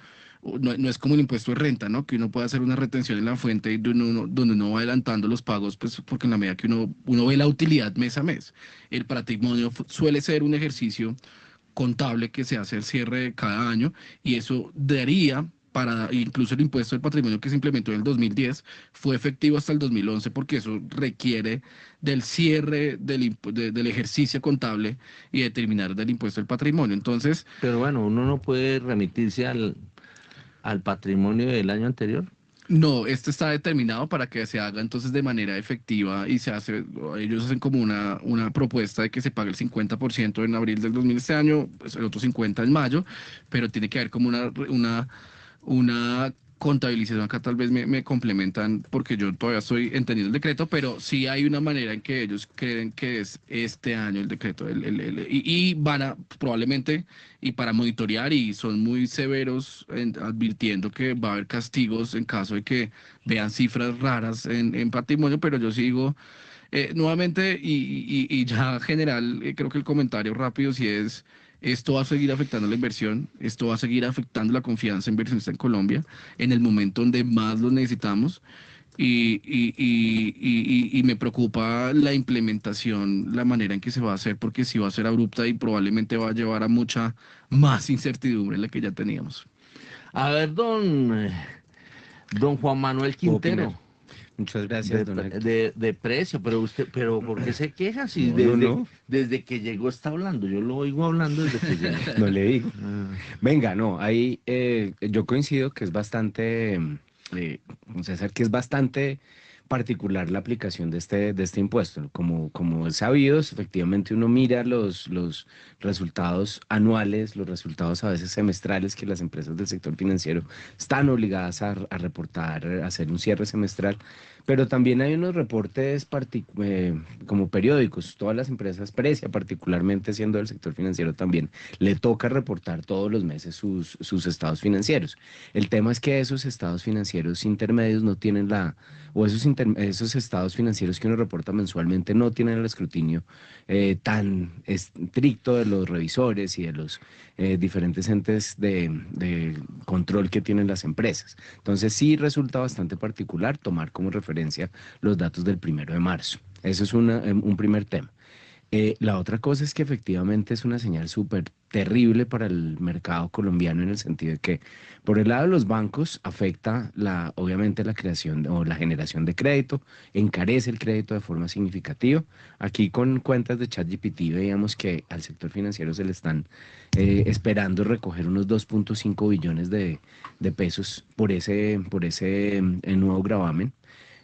es como el impuesto de renta, ¿no? Que uno puede hacer una retención en la fuente y donde uno va adelantando los pagos, pues porque en la medida que uno ve la utilidad mes a mes. El patrimonio suele ser un ejercicio contable que se hace el cierre de cada año, y eso daría para, incluso el impuesto del patrimonio que se implementó en el 2010 fue efectivo hasta el 2011, porque eso requiere del cierre del ejercicio contable y determinar del impuesto del patrimonio. Entonces, Pero bueno, uno no puede remitirse al patrimonio del año anterior. no, esto está determinado para que se haga entonces de manera efectiva y ellos hacen como una propuesta de que se pague el 50% en abril del 2000 este año, pues el otro 50% en mayo, pero tiene que haber como una contabilización. Acá tal vez me complementan porque yo todavía estoy entendiendo el decreto, pero sí hay una manera en que ellos creen que es este año el decreto y van a probablemente, y para monitorear, y son muy severos advirtiendo que va a haber castigos en caso de que vean cifras raras en patrimonio, pero yo sigo nuevamente y ya general, creo que el comentario rápido sí es: esto va a seguir afectando la inversión, esto va a seguir afectando la confianza inversionista en Colombia en el momento donde más lo necesitamos, y me preocupa la implementación, la manera en que se va a hacer, porque sí va a ser abrupta y probablemente va a llevar a mucha más incertidumbre en la que ya teníamos. A ver, don Juan Manuel ¿Puedo opinar? Quintero, Muchas gracias, don Héctor. de precio, pero ¿por qué se queja si No. desde que llegó está hablando? Yo lo oigo hablando desde que llegó. No le digo. Ah, Venga, no, ahí yo coincido que es bastante, César, que es bastante particular la aplicación de este impuesto. Como es sabido, efectivamente uno mira los resultados anuales, los resultados a veces semestrales que las empresas del sector financiero están obligadas a reportar, a hacer un cierre semestral, pero también hay unos reportes como periódicos. Todas las empresas, Precia particularmente siendo del sector financiero también, le toca reportar todos los meses sus estados financieros. El tema es que esos estados financieros intermedios no tienen o esos estados financieros que uno reporta mensualmente no tienen el escrutinio tan estricto de los revisores y de los diferentes entes de control que tienen las empresas. Entonces sí resulta bastante particular tomar como referencia los datos del 1 de marzo. Eso es un primer tema. La otra cosa es que efectivamente es una señal súper terrible para el mercado colombiano en el sentido de que por el lado de los bancos afecta obviamente la creación o la generación de crédito, encarece el crédito de forma significativa. Aquí con cuentas de ChatGPT veíamos que al sector financiero se le están esperando recoger unos 2.5 billones de pesos por ese nuevo gravamen,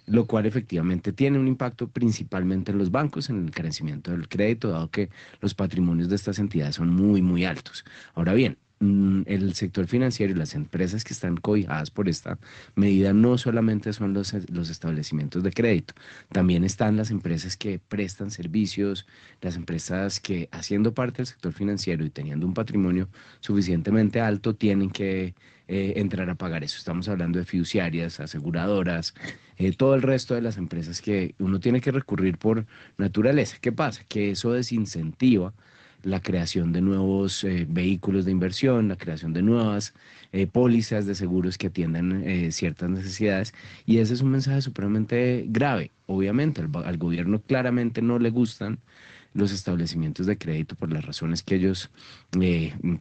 lo cual efectivamente tiene un impacto principalmente en los bancos, en el encarecimiento del crédito, dado que los patrimonios de estas entidades son muy, muy altos. Ahora bien, el sector financiero y las empresas que están cobijadas por esta medida no solamente son los establecimientos de crédito, también están las empresas que prestan servicios, las empresas que haciendo parte del sector financiero y teniendo un patrimonio suficientemente alto tienen que entrar a pagar eso. Estamos hablando de fiduciarias, aseguradoras, todo el resto de las empresas que uno tiene que recurrir por naturaleza. ¿Qué pasa? Que eso desincentiva la creación de nuevos vehículos de inversión, la creación de nuevas pólizas de seguros que atiendan ciertas necesidades, y ese es un mensaje supremamente grave. Obviamente al gobierno claramente no le gustan los establecimientos de crédito por las razones que ellos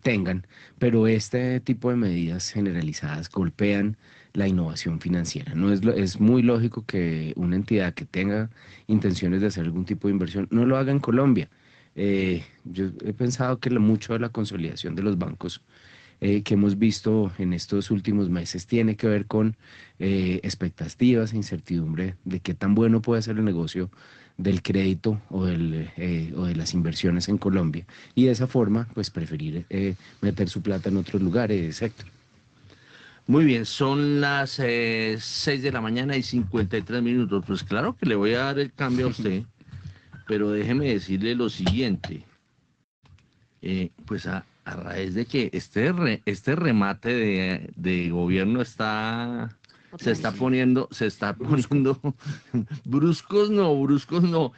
tengan, pero este tipo de medidas generalizadas golpean la innovación financiera. No es muy lógico que una entidad que tenga intenciones de hacer algún tipo de inversión no lo haga en Colombia. Yo he pensado que mucho de la consolidación de los bancos que hemos visto en estos últimos meses tiene que ver con expectativas e incertidumbre de qué tan bueno puede ser el negocio del crédito o de las inversiones en Colombia. Y de esa forma, pues preferir meter su plata en otros lugares, Héctor. muy bien, son las 6 de la mañana y 53 minutos. Pues claro que le voy a dar el cambio a usted, pero déjeme decirle lo siguiente. Pues a raíz de que este remate de gobierno se está poniendo bruscos no.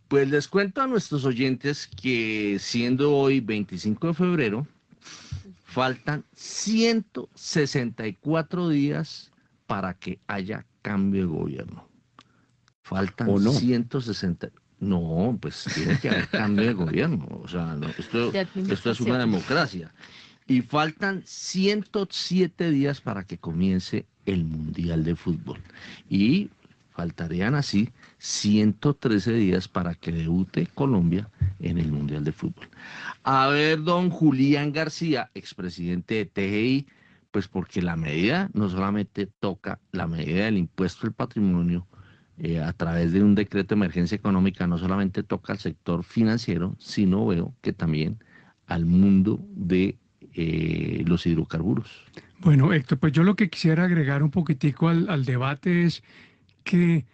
Pues les cuento a nuestros oyentes que siendo hoy 25 de febrero, faltan 164 días para que haya cambio de gobierno. Faltan ¿O no? 160. No, pues tiene que haber cambio de gobierno. O sea, esto es una democracia. Y faltan 107 días para que comience el Mundial de Fútbol. Y faltarían así 113 días para que debute Colombia en el Mundial de Fútbol. A ver, don Julián García, expresidente de TGI, pues porque la medida no solamente toca la medida del impuesto al patrimonio, a través de un decreto de emergencia económica, no solamente toca al sector financiero, sino veo que también al mundo de los hidrocarburos. Bueno, Héctor, pues yo lo que quisiera agregar un poquitico al debate es que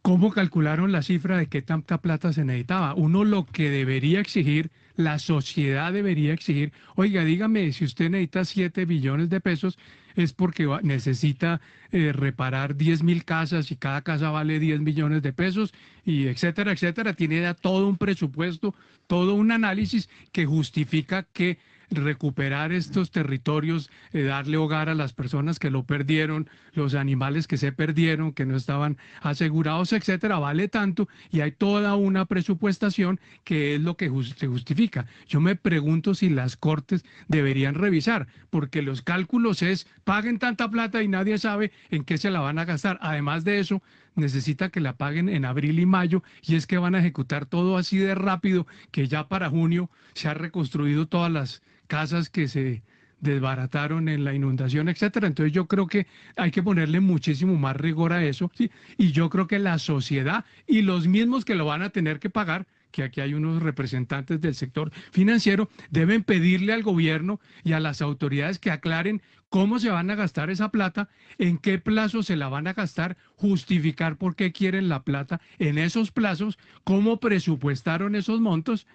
cómo calcularon la cifra de qué tanta plata se necesitaba. Uno lo que debería exigir, la sociedad debería exigir, oiga, dígame, si usted necesita 7 billones de pesos, es porque necesita reparar 10.000 casas y cada casa vale 10 millones de pesos, y etcétera, etcétera. Tiene ya todo un presupuesto, todo un análisis que justifica que recuperar estos territorios, darle hogar a las personas que lo perdieron, los animales que se perdieron, que no estaban asegurados, etcétera, vale tanto y hay toda una presupuestación que es lo que se justifica. Yo me pregunto si las cortes deberían revisar, porque los cálculos es paguen tanta plata y nadie sabe en qué se la van a gastar. Además de eso, necesita que la paguen en abril y mayo y es que van a ejecutar todo así de rápido que ya para junio se han reconstruido todas las casas que se desbarataron en la inundación, etcétera. Entonces yo creo que hay que ponerle muchísimo más rigor a eso, ¿sí? Y yo creo que la sociedad y los mismos que lo van a tener que pagar, que aquí hay unos representantes del sector financiero, deben pedirle al gobierno y a las autoridades que aclaren cómo se van a gastar esa plata, en qué plazo se la van a gastar, justificar por qué quieren la plata en esos plazos, cómo presupuestaron esos montos,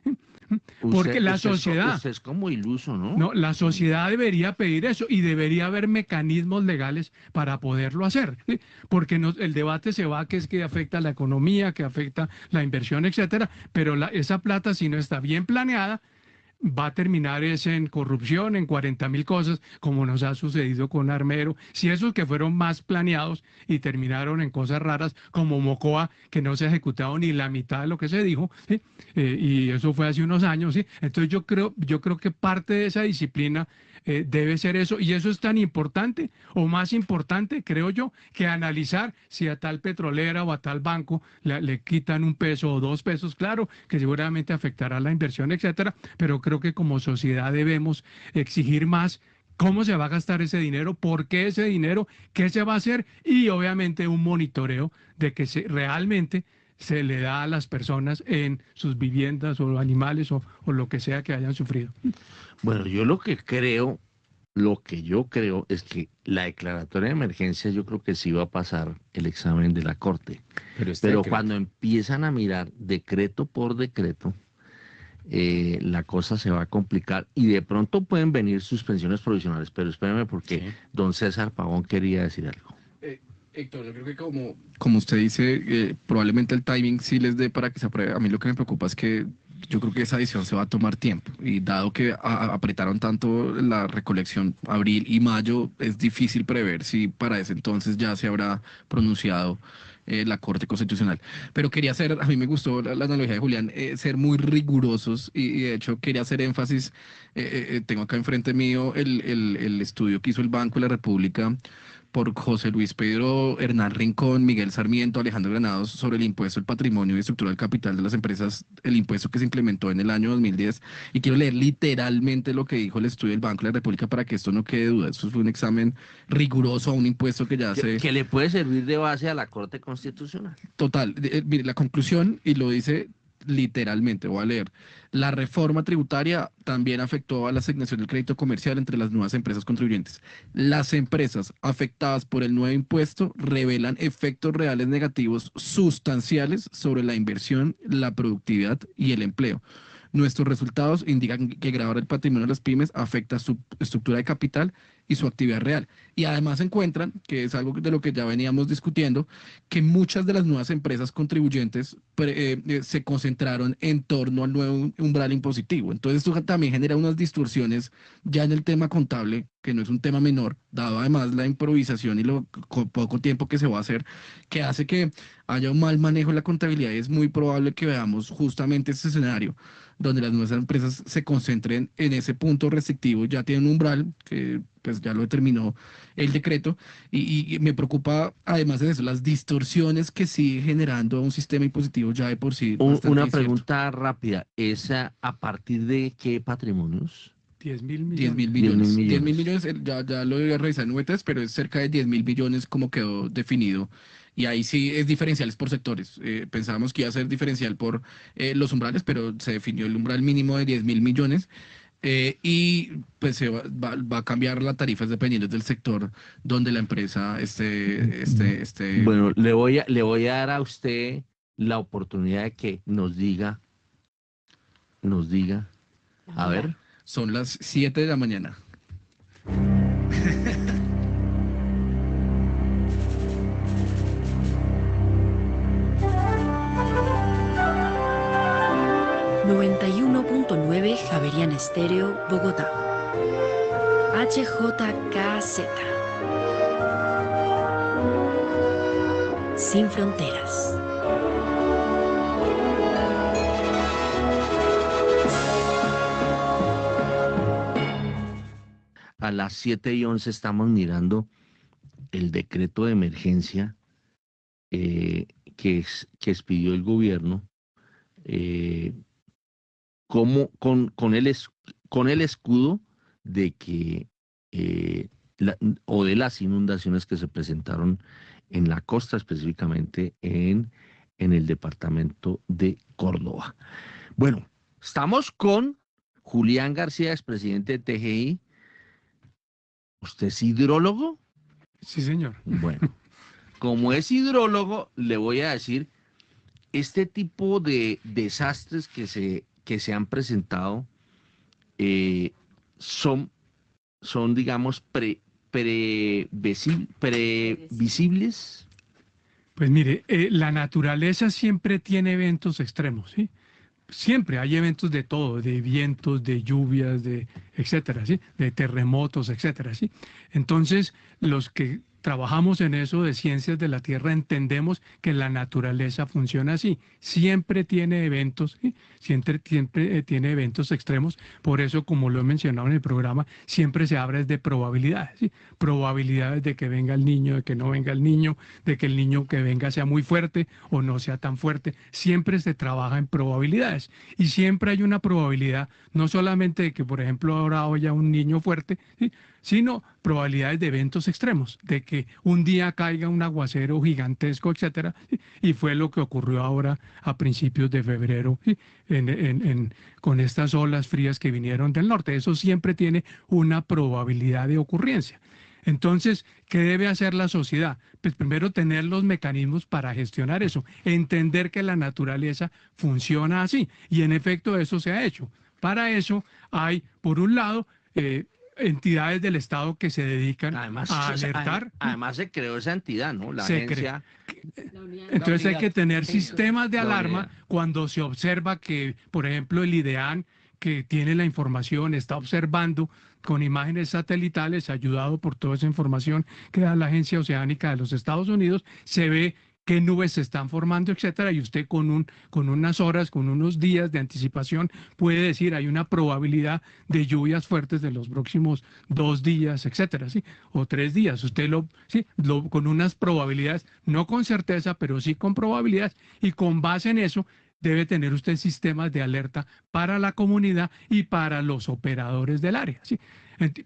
porque la sociedad... Usted es como iluso, ¿no? No, la sociedad debería pedir eso y debería haber mecanismos legales para poderlo hacer, ¿sí? Porque el debate se va a que es que afecta a la economía, que afecta la inversión, etcétera, pero esa plata, si no está bien planeada, va a terminar en corrupción, en 40.000 cosas, como nos ha sucedido con Armero. Si esos que fueron más planeados y terminaron en cosas raras, como Mocoa, que no se ha ejecutado ni la mitad de lo que se dijo, ¿sí? Y eso fue hace unos años, ¿sí? Entonces yo creo que parte de esa disciplina debe ser eso, y eso es tan importante, o más importante, creo yo, que analizar si a tal petrolera o a tal banco le quitan 1 peso o 2 pesos, claro, que seguramente afectará la inversión, etcétera, pero creo que como sociedad debemos exigir más cómo se va a gastar ese dinero, por qué ese dinero, qué se va a hacer, y obviamente un monitoreo de que realmente se le da a las personas en sus viviendas o animales o lo que sea que hayan sufrido. Bueno, yo lo que yo creo es que la declaratoria de emergencia yo creo que sí va a pasar el examen de la Corte. Pero cuando empiezan a mirar decreto por decreto, la cosa se va a complicar y de pronto pueden venir suspensiones provisionales. Pero espérame porque don César Pavón quería decir algo. Héctor, yo creo que como usted dice, probablemente el timing sí les dé para que se apruebe. A mí lo que me preocupa es que yo creo que esa decisión se va a tomar tiempo y dado que apretaron tanto la recolección abril y mayo, es difícil prever si para ese entonces ya se habrá pronunciado la Corte Constitucional. Pero quería hacer, a mí me gustó la analogía de Julián, ser muy rigurosos y de hecho quería hacer énfasis, tengo acá enfrente mío el estudio que hizo el Banco de la República por José Luis Pedro Hernán Rincón, Miguel Sarmiento, Alejandro Granados sobre el impuesto al patrimonio y estructura del capital de las empresas, el impuesto que se implementó en el año 2010. Y quiero leer literalmente lo que dijo el estudio del Banco de la República para que esto no quede duda. Eso fue un examen riguroso a un impuesto que ya se... Que le puede servir de base a la Corte Constitucional. Total. Mire, la conclusión, y lo dice literalmente, voy a leer. La reforma tributaria también afectó a la asignación del crédito comercial entre las nuevas empresas contribuyentes. Las empresas afectadas por el nuevo impuesto revelan efectos reales negativos sustanciales sobre la inversión, la productividad y el empleo. Nuestros resultados indican que gravar el patrimonio de las pymes afecta su estructura de capital y su actividad real. Y además encuentran, que es algo de lo que ya veníamos discutiendo, que muchas de las nuevas empresas contribuyentes se concentraron en torno al nuevo umbral impositivo. Entonces esto también genera unas distorsiones ya en el tema contable, que no es un tema menor, dado además la improvisación y lo poco tiempo que se va a hacer, que hace que haya un mal manejo de la contabilidad y es muy probable que veamos justamente ese escenario donde las nuevas empresas se concentren en ese punto restrictivo, ya tienen un umbral que pues ya lo determinó el decreto y me preocupa además de eso, las distorsiones que sigue generando un sistema impositivo ya de por sí. Una pregunta rápida, ¿esa a partir de qué patrimonios? 10.000 millones. 10.000 millones. 10.000 millones, ya lo voy a revisar en V3, pero es cerca de 10.000 billones como quedó definido. Y ahí sí es diferenciales por sectores. Pensábamos que iba a ser diferencial por los umbrales, pero se definió el umbral mínimo de 10.000 millones. Y pues va a cambiar la tarifa dependiendo del sector donde la empresa esté. Bueno, le voy a dar a usted la oportunidad de que nos diga, a ver. Son las 7 de la mañana. ...91.9 Javeriana Javerian Estéreo, Bogotá. HJKZ. Sin fronteras. A las 7:11 estamos mirando el decreto de emergencia que expidió el gobierno con el escudo de que o de las inundaciones que se presentaron en la costa, específicamente en el departamento de Córdoba. Bueno, estamos con Julián García, expresidente de TGI. ¿Usted es hidrólogo? Sí, señor. Bueno, como es hidrólogo, le voy a decir, este tipo de desastres que se han presentado son digamos, previsibles. Pues mire, la naturaleza siempre tiene eventos extremos, ¿sí? Siempre hay eventos de todo, de vientos, de lluvias, de etcétera, ¿sí? De terremotos, etcétera, ¿sí? Entonces, los que trabajamos en eso de ciencias de la Tierra entendemos que la naturaleza funciona así. Siempre tiene eventos, ¿sí? Siempre tiene eventos extremos. Por eso, como lo he mencionado en el programa, siempre se habla de probabilidades, ¿sí? Probabilidades de que venga el niño, de que no venga el niño, de que el niño que venga sea muy fuerte o no sea tan fuerte. Siempre se trabaja en probabilidades. Y siempre hay una probabilidad, no solamente de que, por ejemplo, ahora haya un niño fuerte, ¿sí? Sino probabilidades de eventos extremos, de que un día caiga un aguacero gigantesco, etcétera, ¿sí? Y fue lo que ocurrió ahora a principios de febrero, ¿sí? Con estas olas frías que vinieron del norte. Eso siempre tiene una probabilidad de ocurrencia. Entonces, ¿qué debe hacer la sociedad? Pues primero tener los mecanismos para gestionar eso, entender que la naturaleza funciona así, y en efecto eso se ha hecho. Para eso hay, por un lado, entidades del Estado que se dedican a alertar. Además se creó esa entidad, ¿no? La agencia. Entonces hay que tener sistemas de alarma cuando se observa que, por ejemplo, el IDEAN, que tiene la información, está observando con imágenes satelitales, ayudado por toda esa información que da la Agencia Oceánica de los Estados Unidos, se ve qué nubes se están formando, etcétera, y usted con unas horas, con unos días de anticipación puede decir hay una probabilidad de lluvias fuertes de los próximos 2 días, etcétera, ¿sí? O 3 días. Usted con unas probabilidades, no con certeza, pero sí con probabilidades, y con base en eso debe tener usted sistemas de alerta para la comunidad y para los operadores del área, ¿sí?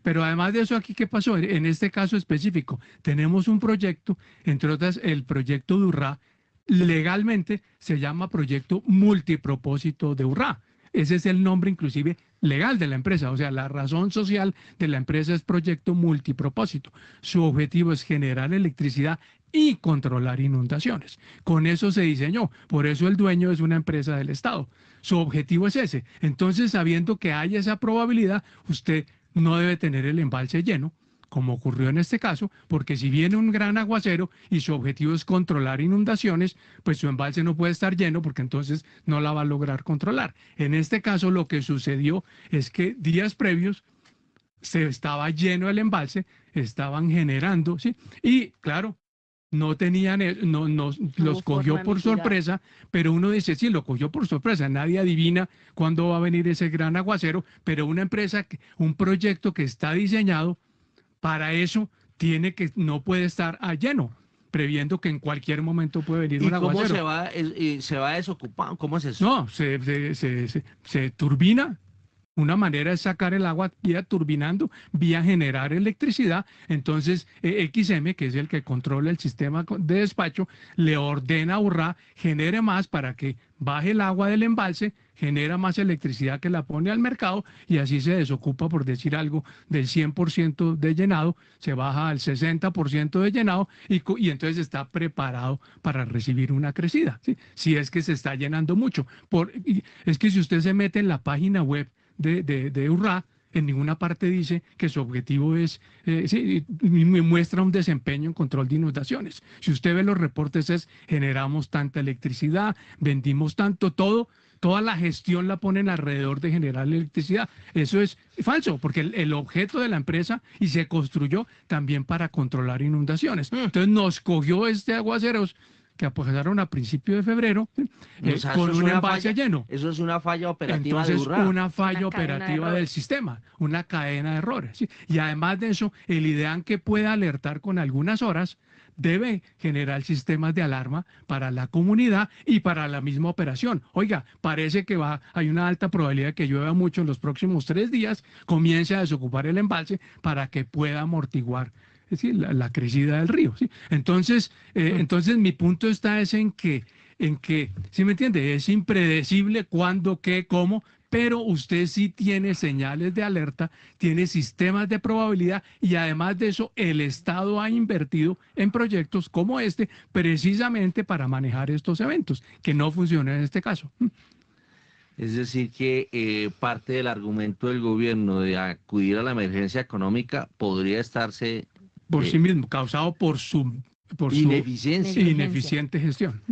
Pero además de eso, aquí, ¿qué pasó? En este caso específico, tenemos un proyecto, entre otras, el proyecto de URRA, legalmente se llama Proyecto Multipropósito de URRA. Ese es el nombre inclusive legal de la empresa, o sea, la razón social de la empresa es Proyecto Multipropósito. Su objetivo es generar electricidad y controlar inundaciones. Con eso se diseñó, por eso el dueño es una empresa del Estado. Su objetivo es ese. Entonces, sabiendo que hay esa probabilidad, usted no debe tener el embalse lleno, como ocurrió en este caso, porque si viene un gran aguacero y su objetivo es controlar inundaciones, pues su embalse no puede estar lleno porque entonces no la va a lograr controlar. En este caso lo que sucedió es que días previos se estaba lleno el embalse, estaban generando, ¿sí? Y claro, no tenían, los cogió por sorpresa, pero uno dice, sí, lo cogió por sorpresa, nadie adivina cuándo va a venir ese gran aguacero, pero una empresa, un proyecto que está diseñado para eso, no puede estar a lleno, previendo que en cualquier momento puede venir un aguacero. ¿Y cómo se va desocupando? ¿Cómo es eso? No, se turbina. Una manera es sacar el agua vía turbinando, vía generar electricidad. Entonces, XM, que es el que controla el sistema de despacho, le ordena a URRA, genere más para que baje el agua del embalse, genera más electricidad que la pone al mercado y así se desocupa, por decir algo, del 100% de llenado, se baja al 60% de llenado y entonces está preparado para recibir una crecida, ¿sí? Si es que se está llenando mucho. Es que si usted se mete en la página web de URRA, en ninguna parte dice que su objetivo es, me muestra un desempeño en control de inundaciones. Si usted ve los reportes generamos tanta electricidad, vendimos tanto, todo toda la gestión la ponen alrededor de generar electricidad. Eso es falso, porque el objeto de la empresa y se construyó también para controlar inundaciones. Entonces nos cogió este aguaceros que apoyaron a principios de febrero O sea, con eso es un una embalse falla, lleno. eso es una falla operativa de Entonces, Urra. una falla Una cadena de operativa del errores. sistema, una cadena de errores. ¿Sí? Y además de eso, el IDEAN que pueda alertar con algunas horas debe generar sistemas de alarma para la comunidad y para la misma operación. Oiga, parece que hay una alta probabilidad de que llueva mucho en los próximos 3 días, comience a desocupar el embalse para que pueda amortiguar, es decir, la crecida del río. ¿Sí? Entonces mi punto está es en que, ¿sí me entiende? Es impredecible cuándo, qué, cómo, pero usted sí tiene señales de alerta, tiene sistemas de probabilidad y además de eso, el Estado ha invertido en proyectos como este precisamente para manejar estos eventos, que no funcionan en este caso. Es decir, que parte del argumento del gobierno de acudir a la emergencia económica podría estarse Por sí mismo, causado por su ineficiencia. ineficiente gestión.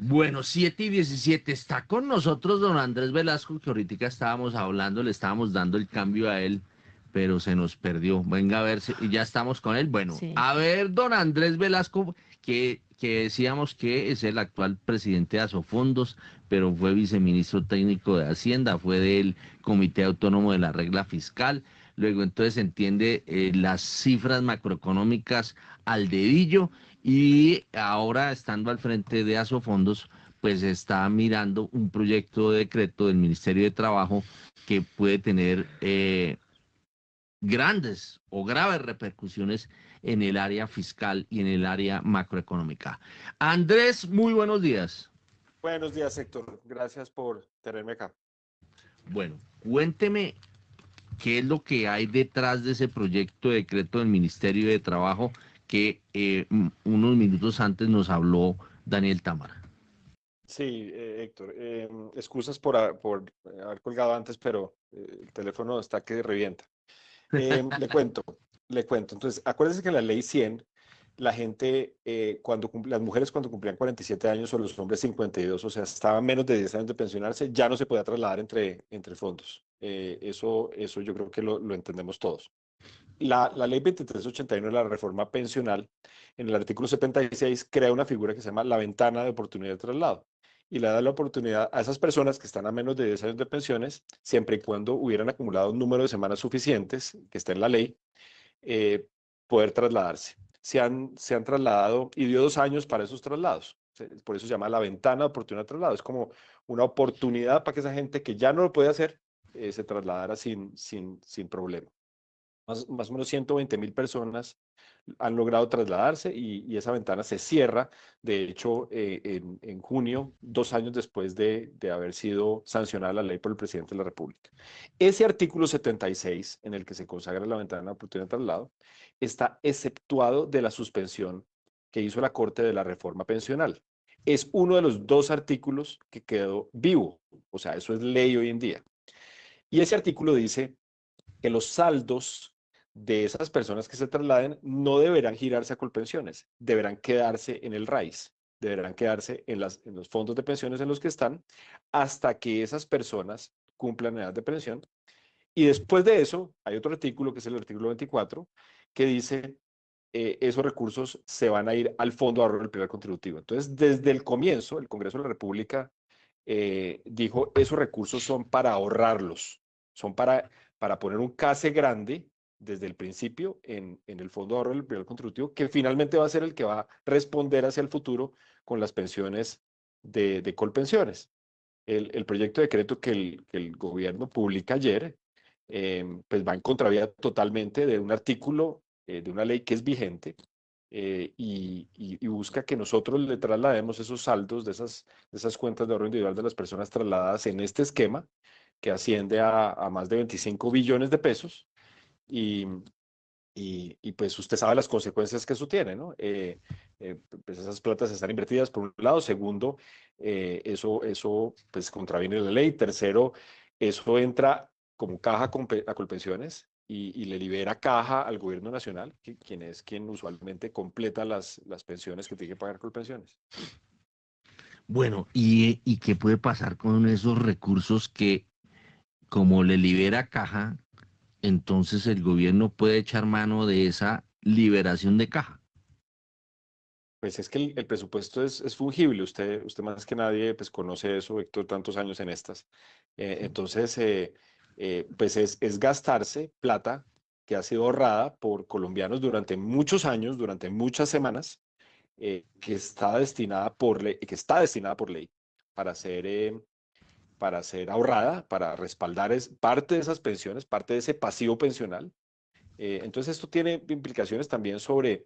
Bueno, 7:17, está con nosotros don Andrés Velasco, que ahorita estábamos hablando, le estábamos dando el cambio a él, pero se nos perdió. Venga a ver si ya estamos con él. Bueno, Sí. a ver, don Andrés Velasco, que decíamos que es el actual presidente de Asofondos, pero fue viceministro técnico de Hacienda, fue del Comité Autónomo de la Regla Fiscal, luego entonces entiende las cifras macroeconómicas al dedillo, y ahora estando al frente de Asofondos, pues está mirando un proyecto de decreto del Ministerio de Trabajo que puede tener grandes o graves repercusiones en el área fiscal y en el área macroeconómica. Andrés, muy buenos días. Buenos días, Héctor. Gracias por tenerme acá. Bueno, cuénteme qué es lo que hay detrás de ese proyecto de decreto del Ministerio de Trabajo que unos minutos antes nos habló Daniel Támara. Sí, Héctor, excusas por haber colgado antes, pero el teléfono está que revienta. Le cuento. Entonces, acuérdense que en la ley 100, la gente, las mujeres cuando cumplían 47 años o los hombres 52, o sea, estaban menos de 10 años de pensionarse, ya no se podía trasladar entre fondos. Eso yo creo que lo entendemos todos. La ley 2381 de la reforma pensional, en el artículo 76, crea una figura que se llama la ventana de oportunidad de traslado y le da la oportunidad a esas personas que están a menos de 10 años de pensiones, siempre y cuando hubieran acumulado un número de semanas suficientes, que está en la ley, poder trasladarse. Se han trasladado y dio 2 años para esos traslados. Por eso se llama la ventana de oportunidad de traslado. Es como una oportunidad para que esa gente que ya no lo puede hacer, se trasladara sin problema. Más o menos 120.000 personas han logrado trasladarse y esa ventana se cierra, de hecho, en junio, 2 años después de haber sido sancionada la ley por el presidente de la República. Ese artículo 76, en el que se consagra la ventana de oportunidad de traslado, está exceptuado de la suspensión que hizo la Corte de la reforma pensional. Es uno de los 2 artículos que quedó vivo, o sea, eso es ley hoy en día. Y ese artículo dice que los saldos de esas personas que se trasladen no deberán girarse a Colpensiones, deberán quedarse en el RAIS, deberán quedarse en los fondos de pensiones en los que están hasta que esas personas cumplan edad de pensión. Y después de eso, hay otro artículo, que es el artículo 24, que dice esos recursos se van a ir al Fondo de Ahorro del Pilar Contributivo. Entonces, desde el comienzo, el Congreso de la República dijo, esos recursos son para ahorrarlos, son para poner un case grande desde el principio en el Fondo de Ahorro del Pilar Contributivo, que finalmente va a ser el que va a responder hacia el futuro con las pensiones de Colpensiones. El proyecto de decreto que el gobierno publica ayer, pues va en contravía totalmente de un artículo de una ley que es vigente, y busca que nosotros le traslademos esos saldos de esas cuentas de ahorro individual de las personas trasladadas en este esquema, que asciende a más de 25 billones de pesos, y pues usted sabe las consecuencias que eso tiene, ¿no? Pues esas platas están invertidas por un lado. Segundo, eso pues contraviene la ley. Tercero, eso entra como caja a Colpensiones y le libera caja al gobierno nacional, quien es quien usualmente completa las pensiones que tiene que pagar Colpensiones. Bueno, ¿y qué puede pasar con esos recursos que, como le libera caja, entonces el gobierno puede echar mano de esa liberación de caja? Pues es que el presupuesto es fungible. Usted más que nadie pues conoce eso, Héctor, tantos años en estas. Entonces, pues es gastarse plata que ha sido ahorrada por colombianos durante muchos años, durante muchas semanas, que está destinada por ley para ser ahorrada, para respaldar parte de esas pensiones, parte de ese pasivo pensional. Entonces, esto tiene implicaciones también sobre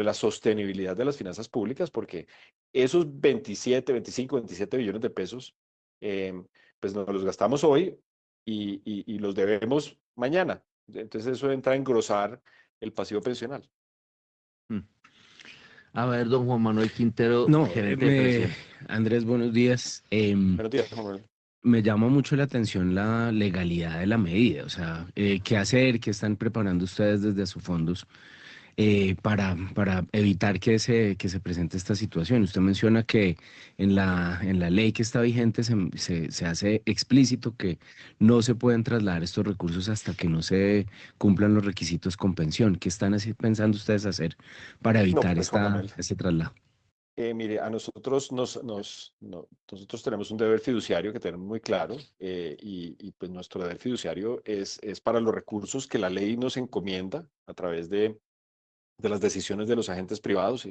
la sostenibilidad de las finanzas públicas, porque esos 27 billones de pesos, eh, pues nos los gastamos hoy y los debemos mañana. Entonces, eso entra a engrosar el pasivo pensional. Mm. A ver, don Juan Manuel Quintero, No, gerente de precios. Andrés, buenos días. Buenos días, Juan Manuel. Me llama mucho la atención la legalidad de la medida, o sea, qué hacer, qué están preparando ustedes desde sus fondos para evitar que se presente esta situación. Usted menciona que en la ley que está vigente se hace explícito que no se pueden trasladar estos recursos hasta que no se cumplan los requisitos con pensión. ¿Qué están pensando ustedes hacer para No, evitar pues Juan Manuel. este traslado? Mire, a nosotros nosotros tenemos un deber fiduciario que tenemos muy claro, pues nuestro deber fiduciario es para los recursos que la ley nos encomienda a través de las decisiones de los agentes privados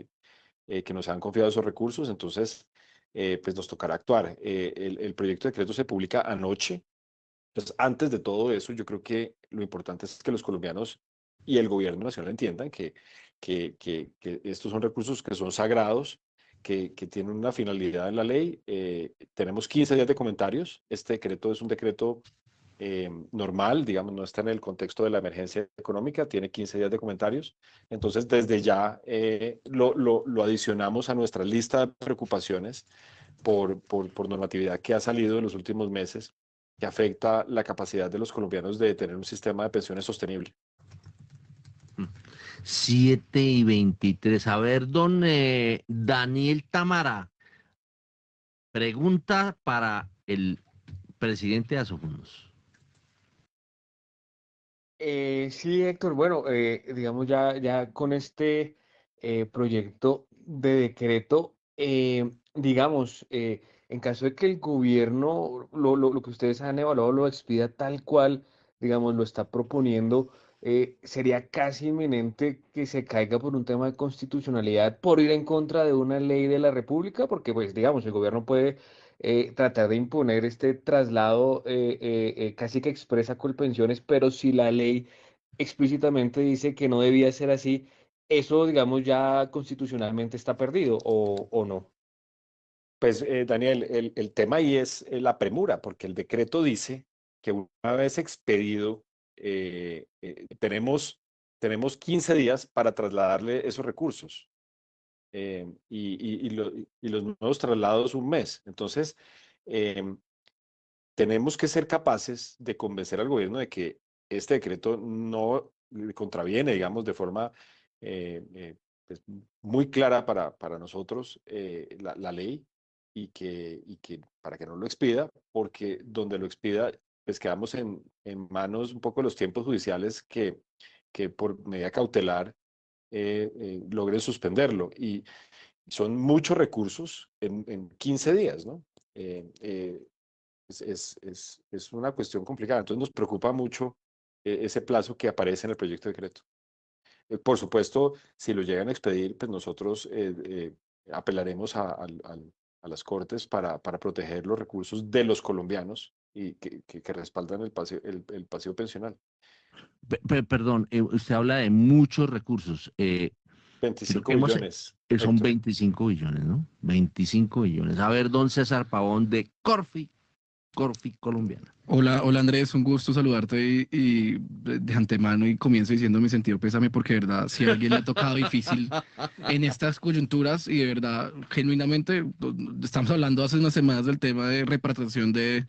que nos han confiado esos recursos. Entonces, pues nos tocará actuar. El proyecto de decreto se publica anoche. Entonces, antes de todo eso, yo creo que lo importante es que los colombianos y el gobierno nacional entiendan que estos son recursos que son sagrados, que tienen una finalidad en la ley. Tenemos 15 días de comentarios. Este decreto es un decreto normal, digamos, no está en el contexto de la emergencia económica, tiene 15 días de comentarios. Entonces, desde ya lo adicionamos a nuestra lista de preocupaciones por normatividad que ha salido en los últimos meses, que afecta la capacidad de los colombianos de tener un sistema de pensiones sostenible. 7:23. A ver, don Daniel Tamara, pregunta para el presidente de Asofondos. Sí, Héctor, bueno, digamos ya con este proyecto de decreto, digamos, en caso de que el gobierno, lo que ustedes han evaluado, lo expida tal cual, digamos, lo está proponiendo, sería casi inminente que se caiga por un tema de constitucionalidad, por ir en contra de una ley de la República, porque pues, digamos, el gobierno puede tratar de imponer este traslado casi que expresa Colpensiones, pero si la ley explícitamente dice que no debía ser así, eso, digamos, ya constitucionalmente está perdido o no. Pues, Daniel, el tema ahí es la premura, porque el decreto dice que una vez expedido, tenemos 15 días para trasladarle esos recursos. Y los nuevos traslados un mes. Entonces, em, tenemos que ser capaces de convencer al gobierno de que este decreto no contraviene, digamos, de forma pues, muy clara para nosotros la ley y que para que no lo expida, porque donde lo expida, pues quedamos en manos un poco de los tiempos judiciales que por medida cautelar logren suspenderlo. Y son muchos recursos en 15 días, ¿no? Eh, eh, es una cuestión complicada. Entonces nos preocupa mucho ese plazo que aparece en el proyecto de decreto. Por supuesto, si lo llegan a expedir, pues nosotros apelaremos a las Cortes para proteger los recursos de los colombianos y que respaldan el pasivo pensional. Perdón, usted habla de muchos recursos. Creo 25 que billones. son Héctor. 25 billones, ¿no? 25 billones. A ver, don César Pavón de Corfi Colombiana. Hola, hola Andrés, un gusto saludarte y de antemano y comienzo diciendo mi sentido pésame porque de verdad si a alguien le ha tocado difícil en estas coyunturas y de verdad genuinamente estamos hablando hace unas semanas del tema de repatriación de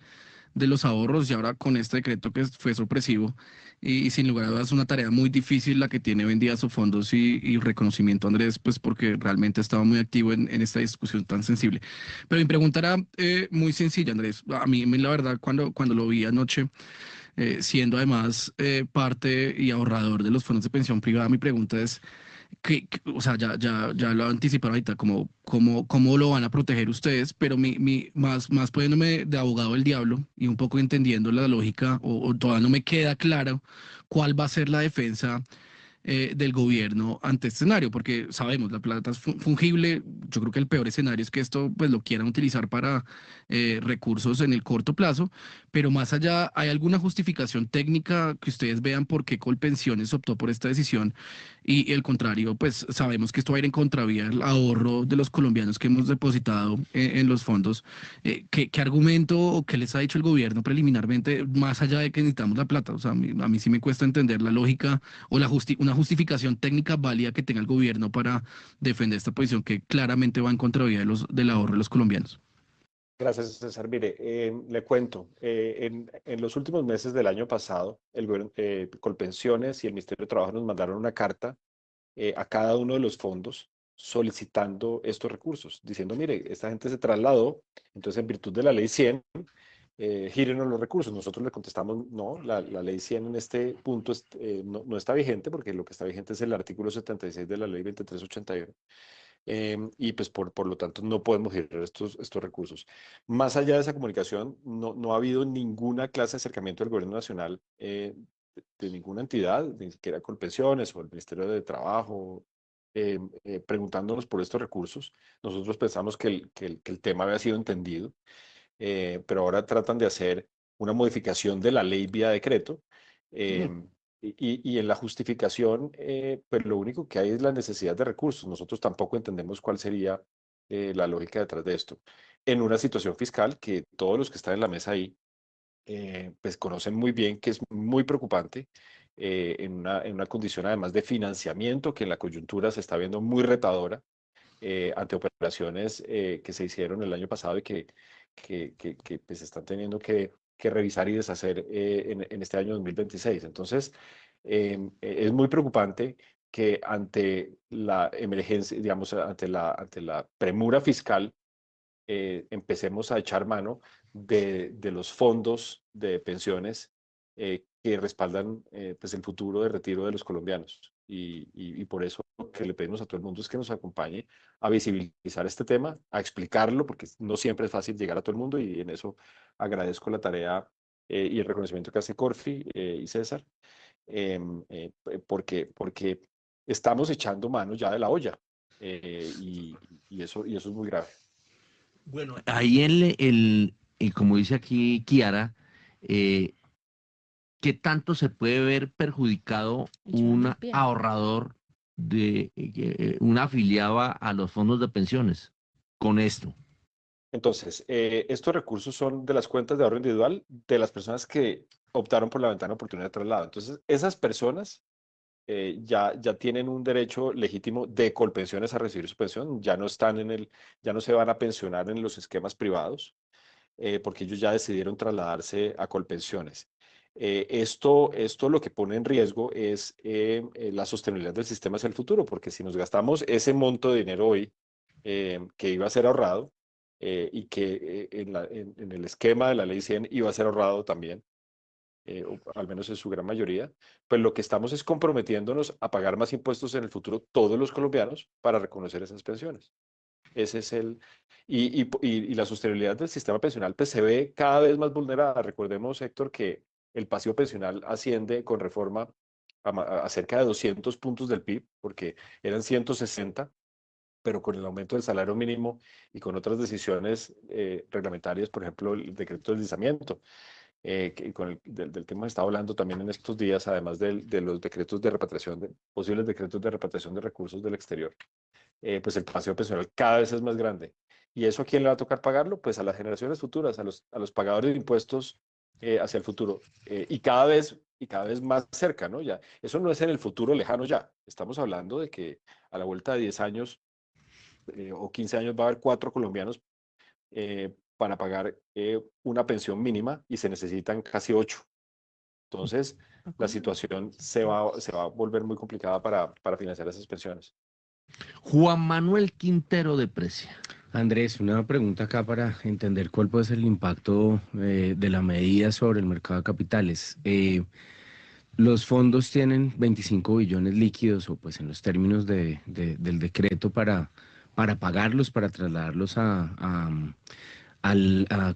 de los ahorros y ahora con este decreto que fue sorpresivo y sin lugar a dudas una tarea muy difícil la que tiene hoy en día Sofondos y reconocimiento Andrés, pues porque realmente estaba muy activo en esta discusión tan sensible. Pero mi pregunta era muy sencilla, Andrés. A mí la verdad cuando lo vi anoche, siendo además parte y ahorrador de los fondos de pensión privada, mi pregunta es, o sea, ya lo anticiparon ahorita, cómo lo van a proteger ustedes, pero más poniéndome de abogado del diablo y un poco entendiendo la lógica, o todavía no me queda claro cuál va a ser la defensa del gobierno ante este escenario, porque sabemos, la plata es fungible. Yo creo que el peor escenario es que esto pues lo quieran utilizar para recursos en el corto plazo, pero más allá, ¿hay alguna justificación técnica que ustedes vean por qué Colpensiones optó por esta decisión? Y el contrario, pues sabemos que esto va a ir en contravía del ahorro de los colombianos que hemos depositado en los fondos. ¿Qué argumento o qué les ha dicho el gobierno preliminarmente, más allá de que necesitamos la plata? O sea, a mí sí me cuesta entender la lógica o una justificación técnica válida que tenga el gobierno para defender esta posición que claramente va en contravía del ahorro de los colombianos. Gracias, César. Mire, le cuento, en los últimos meses del año pasado, el gobierno, Colpensiones y el Ministerio de Trabajo nos mandaron una carta a cada uno de los fondos solicitando estos recursos, diciendo, mire, esta gente se trasladó, entonces en virtud de la ley 100, gírenos los recursos. Nosotros le contestamos, no, la ley 100 en este punto no está vigente, porque lo que está vigente es el artículo 76 de la ley 2381. Y pues por lo tanto no podemos girar estos recursos. Más allá de esa comunicación, no ha habido ninguna clase de acercamiento del gobierno nacional, de ninguna entidad, ni siquiera Colpensiones o el Ministerio de Trabajo, preguntándonos por estos recursos. Nosotros pensamos que el tema había sido entendido, pero ahora tratan de hacer una modificación de la ley vía decreto. Y en la justificación, pues lo único que hay es la necesidad de recursos. Nosotros tampoco entendemos cuál sería la lógica detrás de esto. En una situación fiscal que todos los que están en la mesa ahí, pues conocen muy bien que es muy preocupante, en una condición además de financiamiento que en la coyuntura se está viendo muy retadora, ante operaciones que se hicieron el año pasado y que pues están teniendo que revisar y deshacer en este año 2026. Entonces, es muy preocupante que ante la emergencia, digamos, ante la premura fiscal, empecemos a echar mano de los fondos de pensiones que respaldan pues el futuro de retiro de los colombianos. Y por eso lo que le pedimos a todo el mundo es que nos acompañe a visibilizar este tema, a explicarlo, porque no siempre es fácil llegar a todo el mundo, y en eso agradezco la tarea y el reconocimiento que hace Corfi y César, porque estamos echando mano ya de la olla, y eso es muy grave. Bueno, ahí como dice aquí Kiara, ¿qué tanto se puede ver perjudicado un ahorrador un afiliado a los fondos de pensiones con esto? Entonces, estos recursos son de las cuentas de ahorro individual de las personas que optaron por la ventana de oportunidad de traslado. Entonces, esas personas ya tienen un derecho legítimo de Colpensiones a recibir su pensión, ya no se van a pensionar en los esquemas privados, porque ellos ya decidieron trasladarse a Colpensiones. Esto lo que pone en riesgo es la sostenibilidad del sistema hacia el futuro, porque si nos gastamos ese monto de dinero hoy, que iba a ser ahorrado, y que en el esquema de la ley 100 iba a ser ahorrado también, o al menos en su gran mayoría, pues lo que estamos es comprometiéndonos a pagar más impuestos en el futuro todos los colombianos para reconocer esas pensiones. Ese es y la sostenibilidad del sistema pensional pues se ve cada vez más vulnerada. Recordemos, Héctor, que el pasivo pensional asciende con reforma a cerca de 200 puntos del PIB, porque eran 160, pero con el aumento del salario mínimo y con otras decisiones reglamentarias, por ejemplo, el decreto de deslizamiento, del que hemos estado hablando también en estos días, además de los decretos de repatriación, posibles decretos de repatriación de recursos del exterior, pues el pasivo pensional cada vez es más grande. ¿Y eso a quién le va a tocar pagarlo? Pues a las generaciones futuras, a los pagadores de impuestos hacia el futuro, y cada vez más cerca, ¿no? Ya, eso no es en el futuro lejano ya. Estamos hablando de que a la vuelta de 10 años o 15 años va a haber 4 colombianos para pagar una pensión mínima y se necesitan casi 8. Entonces, la situación se va a volver muy complicada para financiar esas pensiones. Juan Manuel Quintero de Precia. Andrés, una pregunta acá para entender cuál puede ser el impacto de la medida sobre el mercado de capitales. Los fondos tienen 25 billones líquidos, o pues en los términos del decreto, para pagarlos, para trasladarlos a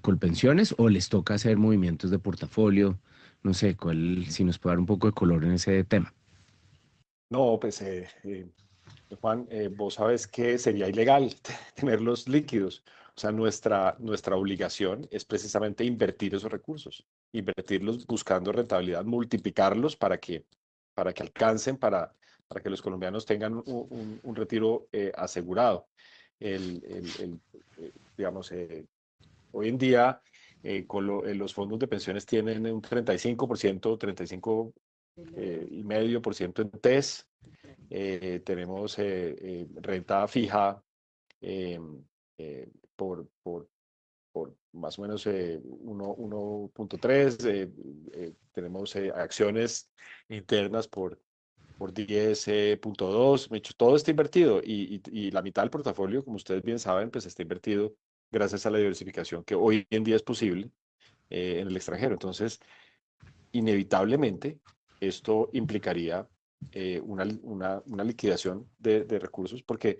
Colpensiones, o les toca hacer movimientos de portafolio. No sé, si nos puede dar un poco de color en ese tema. No, pues Juan, vos sabes que sería ilegal tenerlos líquidos. O sea, nuestra obligación es precisamente invertir esos recursos, invertirlos buscando rentabilidad, multiplicarlos para que alcancen, para que los colombianos tengan un retiro asegurado. Digamos, hoy en día los fondos de pensiones tienen un 35%, 35,5% en TES. Tenemos renta fija por más o menos 1.3. Tenemos acciones internas por 10.2. Todo está invertido y la mitad del portafolio, como ustedes bien saben, pues está invertido gracias a la diversificación que hoy en día es posible en el extranjero. Entonces, inevitablemente, esto implicaría una liquidación de recursos porque,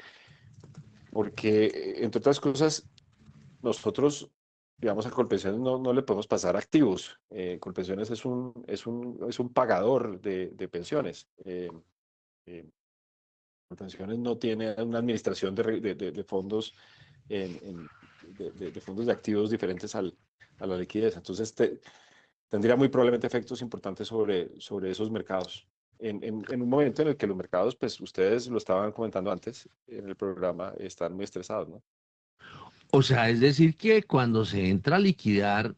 entre otras cosas, nosotros, digamos, a Colpensiones no le podemos pasar activos. Colpensiones es un pagador de pensiones. Colpensiones no tiene una administración de fondos, de fondos de activos diferentes a la liquidez. Entonces, tendría muy probablemente efectos importantes sobre esos mercados. En un momento en el que los mercados, pues ustedes lo estaban comentando antes en el programa, están muy estresados, ¿no? O sea, es decir que cuando se entra a liquidar,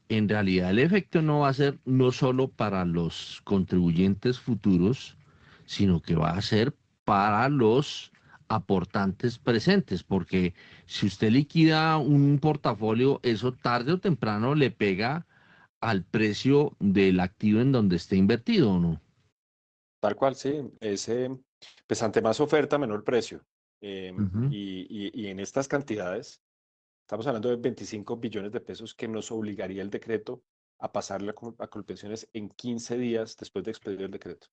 en realidad el efecto no va a ser no solo para los contribuyentes futuros, sino que va a ser para los aportantes presentes, porque si usted liquida un portafolio, eso tarde o temprano le pega al precio del activo en donde esté invertido, ¿o no? Tal cual, sí. Pues ante más oferta, menor precio. Ujú. Y en estas cantidades, estamos hablando de 25 billones de pesos que nos obligaría el decreto a pasarle a Colpensiones en 15 días después de expedir el decreto.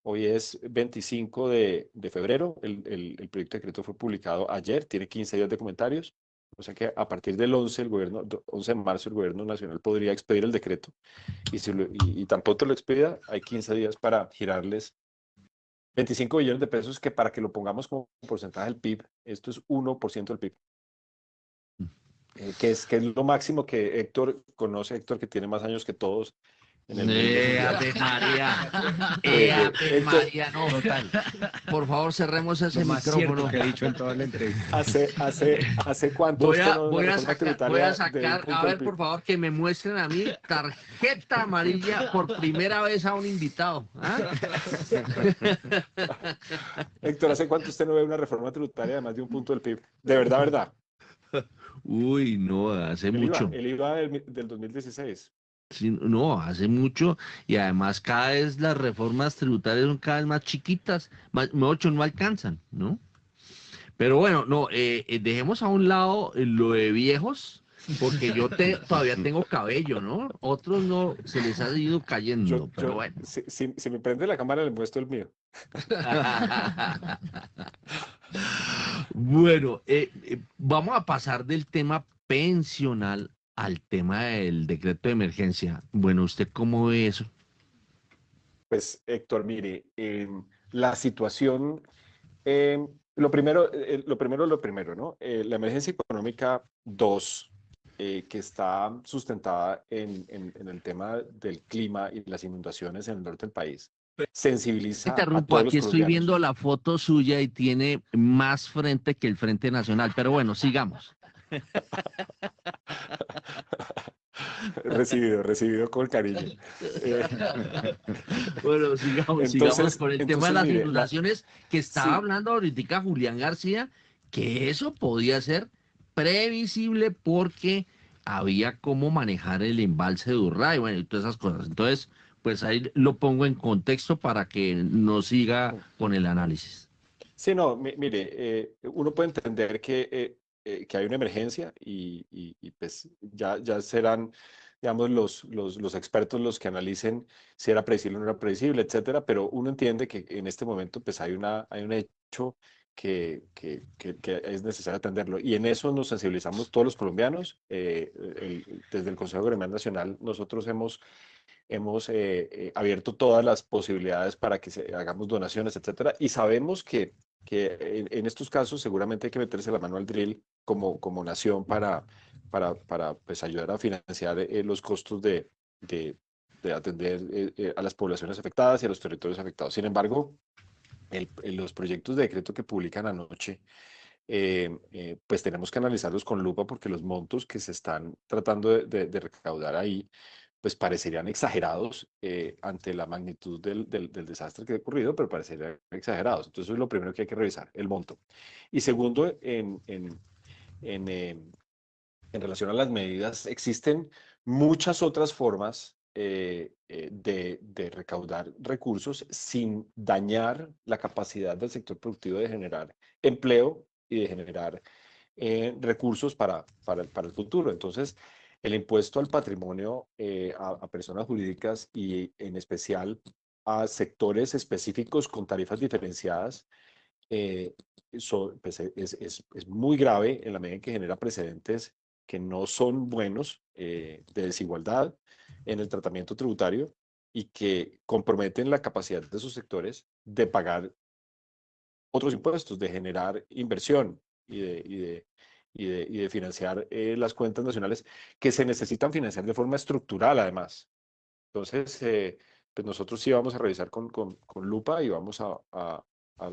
Hoy es 25 de febrero, el proyecto de decreto fue publicado ayer, tiene 15 días de comentarios, o sea que a partir del 11 de marzo, el gobierno nacional podría expedir el decreto, y tan pronto lo expida, hay 15 días para girarles 25 billones de pesos, que para que lo pongamos como porcentaje del PIB, esto es 1% del PIB. Que es lo máximo que Héctor conoce, Héctor, que tiene más años que todos en el mundo. Ave María, Ave Héctor, María, no. Por favor, cerremos ese Lo más cierto micrófono. que ha dicho en toda la entrevista. ¿Hace cuánto Voy usted a, no ve voy una a reforma sacar, voy tributaria a de sacar, un a punto del ver, PIB? por favor, que me muestren a mí tarjeta amarilla por primera vez a un invitado. ¿Ah? Héctor, ¿hace cuánto usted no ve una reforma tributaria de más de un punto del PIB? De verdad, verdad. Uy, no, hace mucho. El IVA del 2016. Sí, no, hace mucho, y además cada vez las reformas tributarias son cada vez más chiquitas, más, no alcanzan, ¿no? Pero bueno, no, dejemos a un lado lo de viejos, porque yo todavía tengo cabello, ¿no? Otros no, se les ha ido cayendo, pero bueno. Si me prende la cámara, le muestro el mío. Bueno, vamos a pasar del tema pensional al tema del decreto de emergencia. Bueno, ¿usted cómo ve eso? Pues, Héctor, mire, la situación, lo primero, ¿no? La emergencia económica 2, que está sustentada en el tema del clima y las inundaciones en el norte del país, sensibiliza a Interrumpo, todos los aquí estoy colombianos. viendo la foto suya y tiene más frente que el Frente Nacional, pero bueno, sigamos. Recibido con cariño. Bueno, sigamos con el tema de las mire, inundaciones que estaba sí, hablando ahorita Julián García, que eso podía ser previsible porque había cómo manejar el embalse de Urrá y bueno, y todas esas cosas. Entonces, pues ahí lo pongo en contexto para que nos siga con el análisis. Sí, no, mire, uno puede entender que hay una emergencia pues ya serán, digamos, los expertos los que analicen si era predecible o no era predecible, etcétera, pero uno entiende que en este momento pues hay un hecho que es necesario atenderlo y en eso nos sensibilizamos todos los colombianos. Desde el Consejo Gremial Nacional nosotros hemos abierto todas las posibilidades para que hagamos donaciones, etcétera, y sabemos que en estos casos seguramente hay que meterse la mano al drill como nación para pues, ayudar a financiar los costos de atender a las poblaciones afectadas y a los territorios afectados. Sin embargo, los proyectos de decreto que publican anoche, pues tenemos que analizarlos con lupa porque los montos que se están tratando de recaudar ahí pues parecerían exagerados ante la magnitud del desastre que ha ocurrido, pero parecerían exagerados. Entonces, eso es lo primero que hay que revisar, el monto. Y segundo, en, eh, en relación a las medidas, existen muchas otras formas de recaudar recursos sin dañar la capacidad del sector productivo de generar empleo y de generar recursos para el futuro. Entonces, el impuesto al patrimonio a personas jurídicas y en especial a sectores específicos con tarifas diferenciadas eh, pues, es muy grave en la medida en que genera precedentes que no son buenos de desigualdad en el tratamiento tributario y que comprometen la capacidad de esos sectores de pagar otros impuestos, de generar inversión y de financiar las cuentas nacionales que se necesitan financiar de forma estructural, además. Entonces, pues nosotros sí vamos a revisar con lupa y vamos a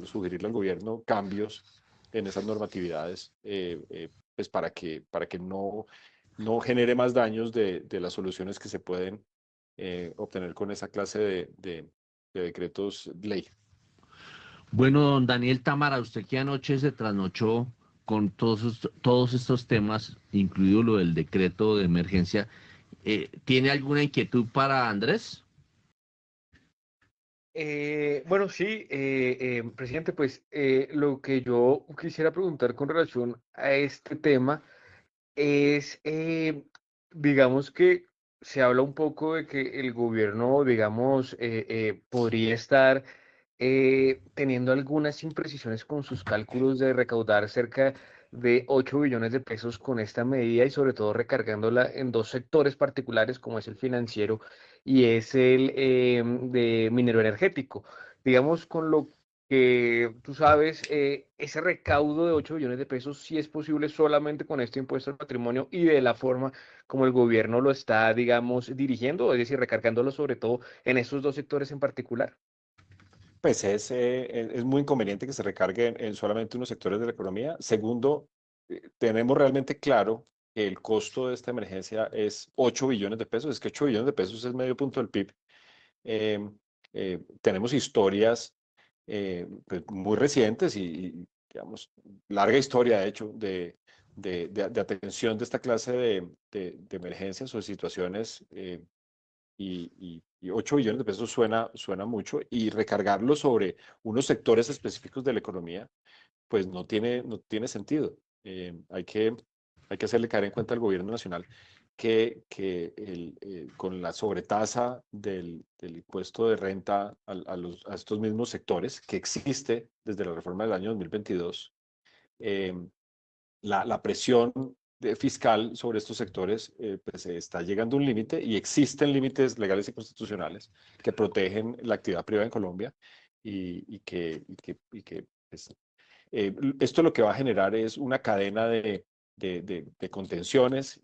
sugerirle al gobierno cambios en esas normatividades, pues para que no genere más daños de las soluciones que se pueden obtener con esa clase de decretos ley. Bueno, don Daniel Támara, usted que anoche se trasnochó con todos estos temas, incluido lo del decreto de emergencia, ¿tiene alguna inquietud para Andrés? Bueno, sí, presidente, pues lo que yo quisiera preguntar con relación a este tema es, digamos que se habla un poco de que el gobierno, digamos, podría estar teniendo algunas imprecisiones con sus cálculos de recaudar cerca de 8 billones de pesos con esta medida y sobre todo recargándola en dos sectores particulares como es el financiero y es el de minero energético. Digamos, con lo que tú sabes, ese recaudo de 8 billones de pesos sí es posible solamente con este impuesto al patrimonio y de la forma como el gobierno lo está, digamos, dirigiendo, es decir, recargándolo sobre todo en esos dos sectores en particular. Pues es muy inconveniente que se recargue en solamente unos sectores de la economía. Segundo, tenemos realmente claro que el costo de esta emergencia es 8 billones de pesos. Es que 8 billones de pesos es medio punto del PIB. Eh, Tenemos historias pues, muy recientes digamos, larga historia, de hecho, de atención de esta clase de emergencias o de situaciones. Y 8 billones de pesos suena mucho y recargarlo sobre unos sectores específicos de la economía, pues no tiene sentido. Hay que hacerle caer en cuenta al gobierno nacional que con la sobretasa del impuesto de renta a estos mismos sectores que existe desde la reforma del año 2022, eh, la presión fiscal sobre estos sectores pues está llegando a un límite y existen límites legales y constitucionales que protegen la actividad privada en Colombia y que pues, esto lo que va a generar es una cadena de contenciones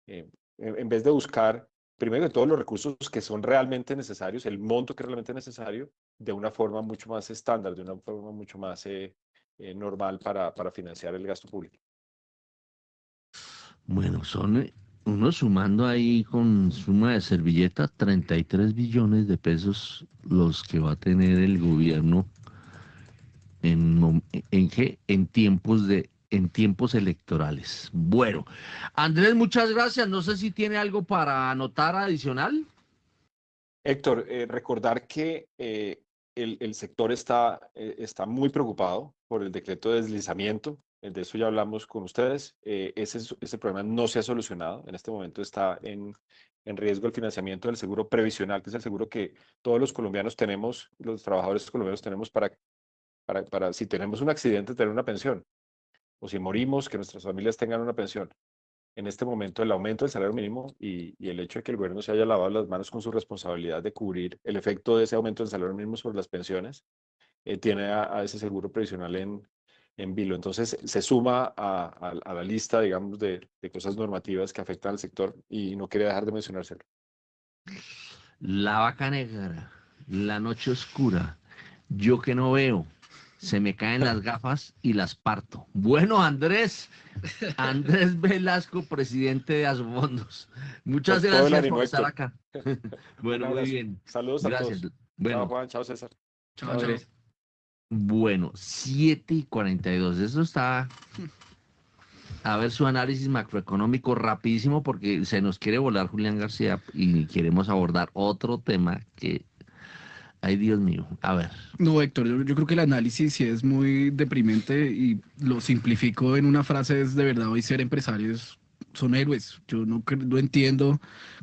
en vez de buscar, primero de todos los recursos que son realmente necesarios, el monto que es realmente necesario, de una forma mucho más estándar, de una forma mucho más normal para financiar el gasto público. Bueno, son uno sumando ahí con suma de servilleta 33 billones de pesos los que va a tener el gobierno en tiempos de en tiempos electorales. Bueno, Andrés, muchas gracias. No sé si tiene algo para anotar adicional. Héctor, recordar que el sector está muy preocupado por el decreto de deslizamiento. De eso ya hablamos con ustedes. Ese problema no se ha solucionado. En este momento está en riesgo el financiamiento del seguro previsional, que es el seguro que todos los colombianos tenemos, los trabajadores colombianos tenemos para si tenemos un accidente, tener una pensión. O si morimos, que nuestras familias tengan una pensión. En este momento, el aumento del salario mínimo y el hecho de que el gobierno se haya lavado las manos con su responsabilidad de cubrir el efecto de ese aumento del salario mínimo sobre las pensiones, tiene a ese seguro previsional en vilo. Entonces, se suma a la lista, digamos, de cosas normativas que afectan al sector y no quería dejar de mencionárselo. La vaca negra, la noche oscura, yo que no veo, se me caen las gafas y las parto. Bueno, Andrés Velasco, presidente de Asofondos. Muchas Con todo el gracias ánimo, por estar Héctor. acá. Bueno, Un muy abrazo. bien. Saludos a Gracias. todos. Bueno, Chao, Juan. Chao, César. Chao, Chao, chao. Andrés. bueno, 7:42. Eso está. A ver su análisis macroeconómico rapidísimo porque se nos quiere volar Julián García y queremos abordar otro tema que, ay Dios mío, a ver. No, Héctor, yo creo que el análisis sí es muy deprimente y lo simplifico en una frase, es de verdad, hoy ser empresarios son héroes. Yo no entiendo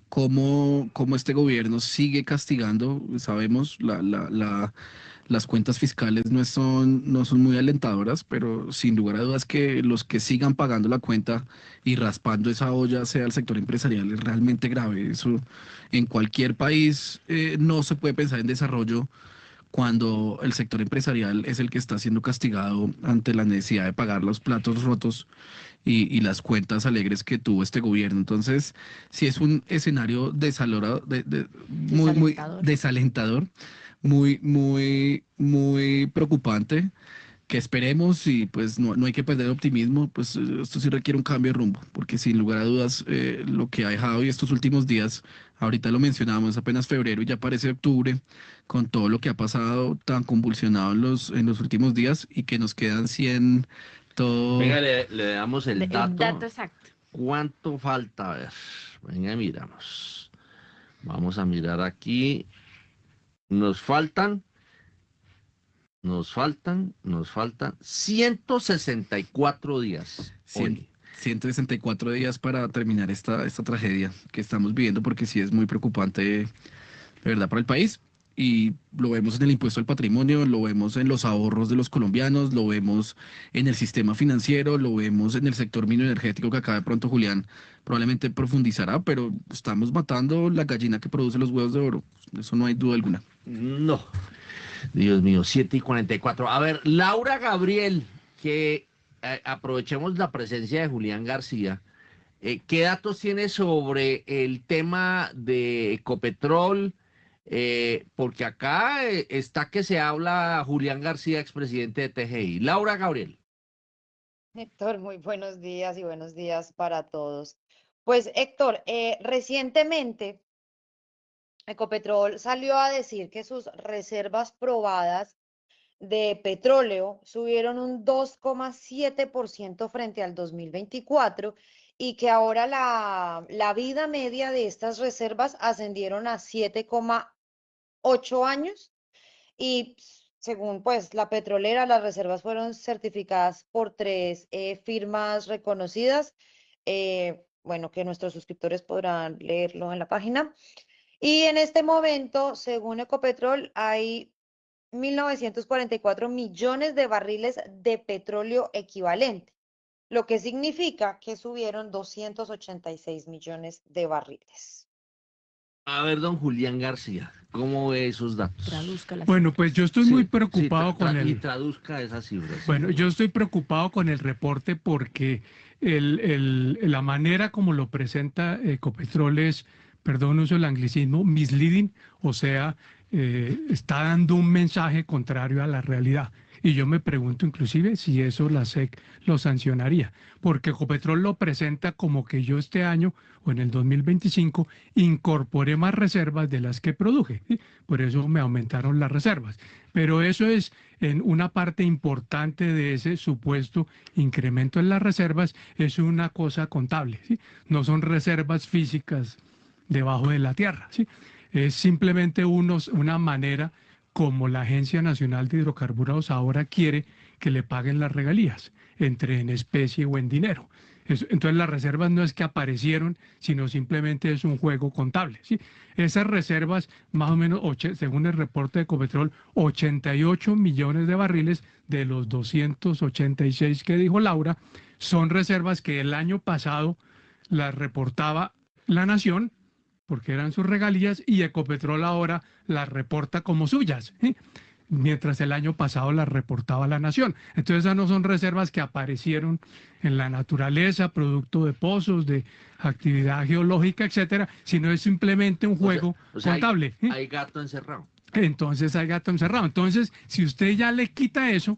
cómo este gobierno sigue castigando. Sabemos, las cuentas fiscales no son muy alentadoras, pero sin lugar a dudas que los que sigan pagando la cuenta y raspando esa olla sea el sector empresarial es realmente grave. Eso en cualquier país no se puede pensar en desarrollo cuando el sector empresarial es el que está siendo castigado ante la necesidad de pagar los platos rotos y las cuentas alegres que tuvo este gobierno. Entonces, sí es un escenario muy Desalentador. desalentador, muy preocupante, que esperemos y pues no hay que perder optimismo, pues esto sí requiere un cambio de rumbo, porque sin lugar a dudas lo que ha dejado y estos últimos días, ahorita lo mencionábamos, apenas febrero y ya parece octubre, con todo lo que ha pasado tan convulsionado en los últimos días y que nos quedan 100, todo... Venga, le damos el El dato. dato exacto. ¿Cuánto falta? A ver, venga, miramos. Vamos a mirar aquí. Nos faltan 164 días. Hoy. 164 días para terminar esta tragedia que estamos viviendo, porque sí es muy preocupante, de verdad, para el país. Y lo vemos en el impuesto al patrimonio, lo vemos en los ahorros de los colombianos, lo vemos en el sistema financiero, lo vemos en el sector minoenergético, que acá de pronto Julián probablemente profundizará, pero estamos matando la gallina que produce los huevos de oro. Eso no hay duda alguna. No. Dios mío, 7:44. A ver, Laura Gabriel, que aprovechemos la presencia de Julián García. ¿Qué datos tiene sobre el tema de Ecopetrol? Porque acá está que se habla Julián García, expresidente de TGI. Laura Gabriel. Héctor, muy buenos días y buenos días para todos. Pues Héctor, recientemente Ecopetrol salió a decir que sus reservas probadas de petróleo subieron un 2,7% frente al 2024 y que ahora la vida media de estas reservas ascendieron a 7,8 años y según pues la petrolera, las reservas fueron certificadas por 3 firmas reconocidas, bueno, que nuestros suscriptores podrán leerlo en la página. Y en este momento, según Ecopetrol, hay 1.944 millones de barriles de petróleo equivalente, lo que significa que subieron 286 millones de barriles. A ver, don Julián García, ¿cómo ve esos datos? Traduzca Bueno, pues yo estoy muy preocupado con Y el... traduzca esas cifras. Bueno, yo estoy preocupado con el reporte porque la manera como lo presenta Ecopetrol es, perdón, uso el anglicismo, misleading, o sea, está dando un mensaje contrario a la realidad. Y yo me pregunto inclusive si eso la SEC lo sancionaría, porque Ecopetrol lo presenta como que yo este año o en el 2025 incorporé más reservas de las que produje, ¿sí? Por eso me aumentaron las reservas. Pero eso es en una parte importante de ese supuesto incremento en las reservas, es una cosa contable, ¿sí? No son reservas físicas debajo de la tierra, ¿sí? Es simplemente una manera como la Agencia Nacional de Hidrocarburos ahora quiere que le paguen las regalías, entre en especie o en dinero. Entonces las reservas no es que aparecieron, sino simplemente es un juego contable, ¿sí? Esas reservas, más o menos, según el reporte de Ecopetrol, 88 millones de barriles de los 286 que dijo Laura, son reservas que el año pasado las reportaba la Nación, porque eran sus regalías, y Ecopetrol ahora las reporta como suyas, ¿sí? Mientras el año pasado las reportaba la Nación. Entonces esas no son reservas que aparecieron en la naturaleza, producto de pozos, de actividad geológica, etcétera, sino es simplemente un juego contable. Hay gato encerrado. Entonces hay gato encerrado. Entonces, si usted ya le quita eso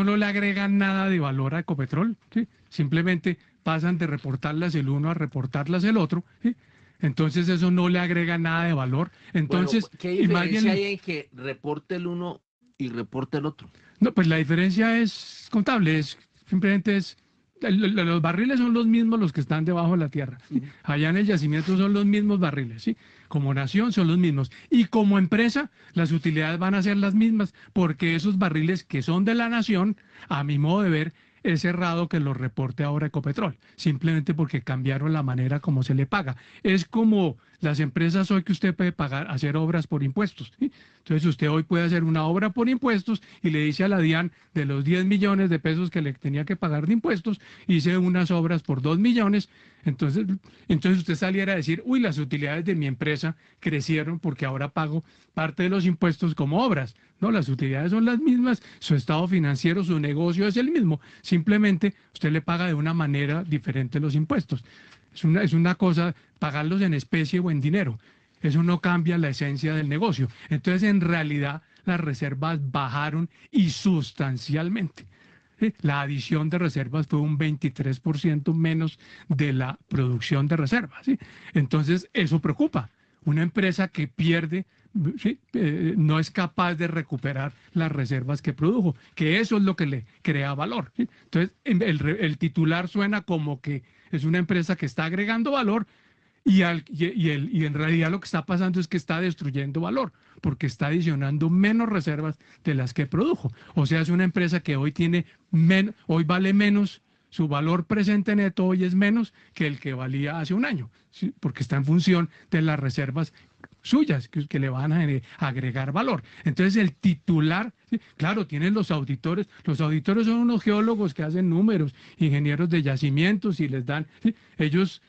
no le agrega nada de valor a Ecopetrol, ¿sí? Simplemente pasan de reportarlas el uno a reportarlas el otro, ¿sí? Entonces eso no le agrega nada de valor. Entonces, bueno, ¿qué diferencia hay en que reporte el uno y reporte el otro? No, pues la diferencia es contable, simplemente los barriles son los mismos los que están debajo de la tierra, ¿sí? Allá en el yacimiento son los mismos barriles, ¿sí? Como nación son los mismos. Y como empresa, las utilidades van a ser las mismas, porque esos barriles que son de la nación, a mi modo de ver, es errado que los reporte ahora Ecopetrol, simplemente porque cambiaron la manera como se le paga. Es como las empresas hoy que usted puede hacer obras por impuestos, ¿sí? Entonces usted hoy puede hacer una obra por impuestos y le dice a la DIAN, de los 10 millones de pesos que le tenía que pagar de impuestos, hice unas obras por 2 millones, entonces usted saliera a decir, uy, las utilidades de mi empresa crecieron porque ahora pago parte de los impuestos como obras. No, las utilidades son las mismas, su estado financiero, su negocio es el mismo, simplemente usted le paga de una manera diferente los impuestos. Es una cosa pagarlos en especie o en dinero, eso no cambia la esencia del negocio. Entonces, en realidad, las reservas bajaron y sustancialmente. ¿Sí? La adición de reservas fue un 23% menos de la producción de reservas, ¿sí? Entonces, eso preocupa. Una empresa que pierde, ¿sí? No es capaz de recuperar las reservas que produjo, que eso es lo que le crea valor, ¿sí? Entonces, el titular suena como que es una empresa que está agregando valor y en realidad lo que está pasando es que está destruyendo valor, porque está adicionando menos reservas de las que produjo. O sea, es una empresa que hoy hoy vale menos, su valor presente neto hoy es menos que el que valía hace un año, ¿sí? Porque está en función de las reservas suyas que le van a agregar valor. Entonces el titular, ¿sí? Claro, tienen los auditores son unos geólogos que hacen números, ingenieros de yacimientos y les dan, ¿sí? Ellos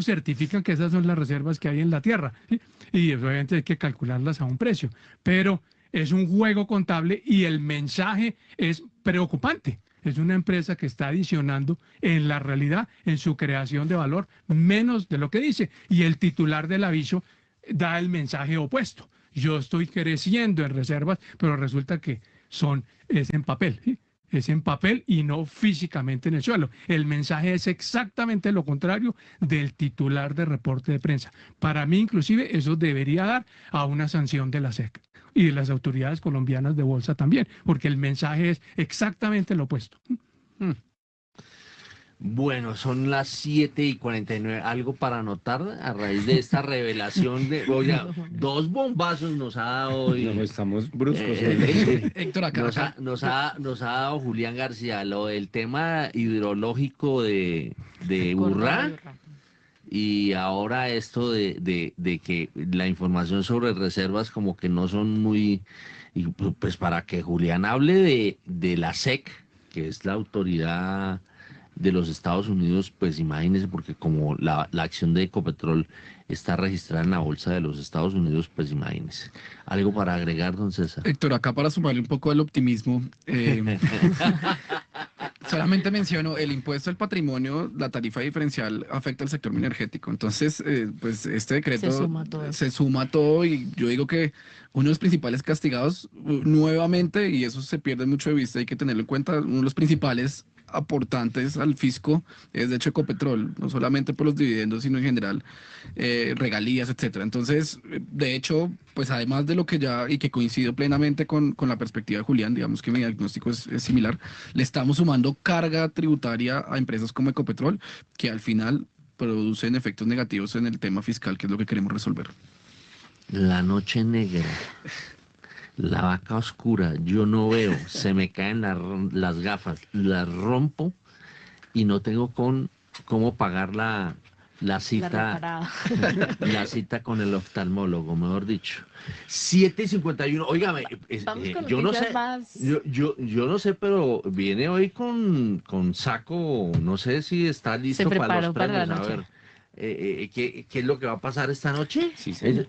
certifican que esas son las reservas que hay en la tierra, ¿sí? Y obviamente hay que calcularlas a un precio, pero es un juego contable y el mensaje es preocupante. Es una empresa que está adicionando en la realidad, en su creación de valor, menos de lo que dice. Y el titular del aviso da el mensaje opuesto. Yo estoy creciendo en reservas, pero resulta que es en papel, ¿sí? Es en papel y no físicamente en el suelo. El mensaje es exactamente lo contrario del titular de reporte de prensa. Para mí, inclusive, eso debería dar a una sanción de la SEC y de las autoridades colombianas de bolsa también, porque el mensaje es exactamente lo opuesto. Bueno, son las 7:49. ¿Algo para anotar a raíz de esta revelación oye, 2 bombazos nos ha dado hoy? No, estamos bruscos. Héctor, acá. Nos ha dado Julián García el tema hidrológico de Urrá, y ahora esto de que la información sobre reservas como que no son muy... Y pues para que Julián hable de la SEC, que es la autoridad de los Estados Unidos, pues imagínense, porque como la acción de Ecopetrol está registrada en la bolsa de los Estados Unidos, pues imagínense. ¿Algo para agregar, don César? Héctor, acá para sumarle un poco al optimismo, solamente menciono, el impuesto al patrimonio, la tarifa diferencial afecta al sector energético. Entonces, pues este decreto se suma a todo y yo digo que uno de los principales castigados nuevamente, y eso se pierde mucho de vista, hay que tenerlo en cuenta, uno de los principales aportantes al fisco es de hecho Ecopetrol, no solamente por los dividendos, sino en general regalías, etcétera. Entonces, de hecho, pues además de lo que ya, y que coincido plenamente con la perspectiva de Julián, digamos que mi diagnóstico es similar, le estamos sumando carga tributaria a empresas como Ecopetrol, que al final producen efectos negativos en el tema fiscal, que es lo que queremos resolver. La noche negra, la vaca oscura, yo no veo, se me caen las gafas, las rompo y no tengo cómo pagar la cita, la cita con el oftalmólogo, mejor dicho. 7:51, óigame, yo no sé, yo no sé, pero viene hoy con saco, no sé si está listo para los premios, a ver, ¿qué es lo que va a pasar esta noche? Sí, señor.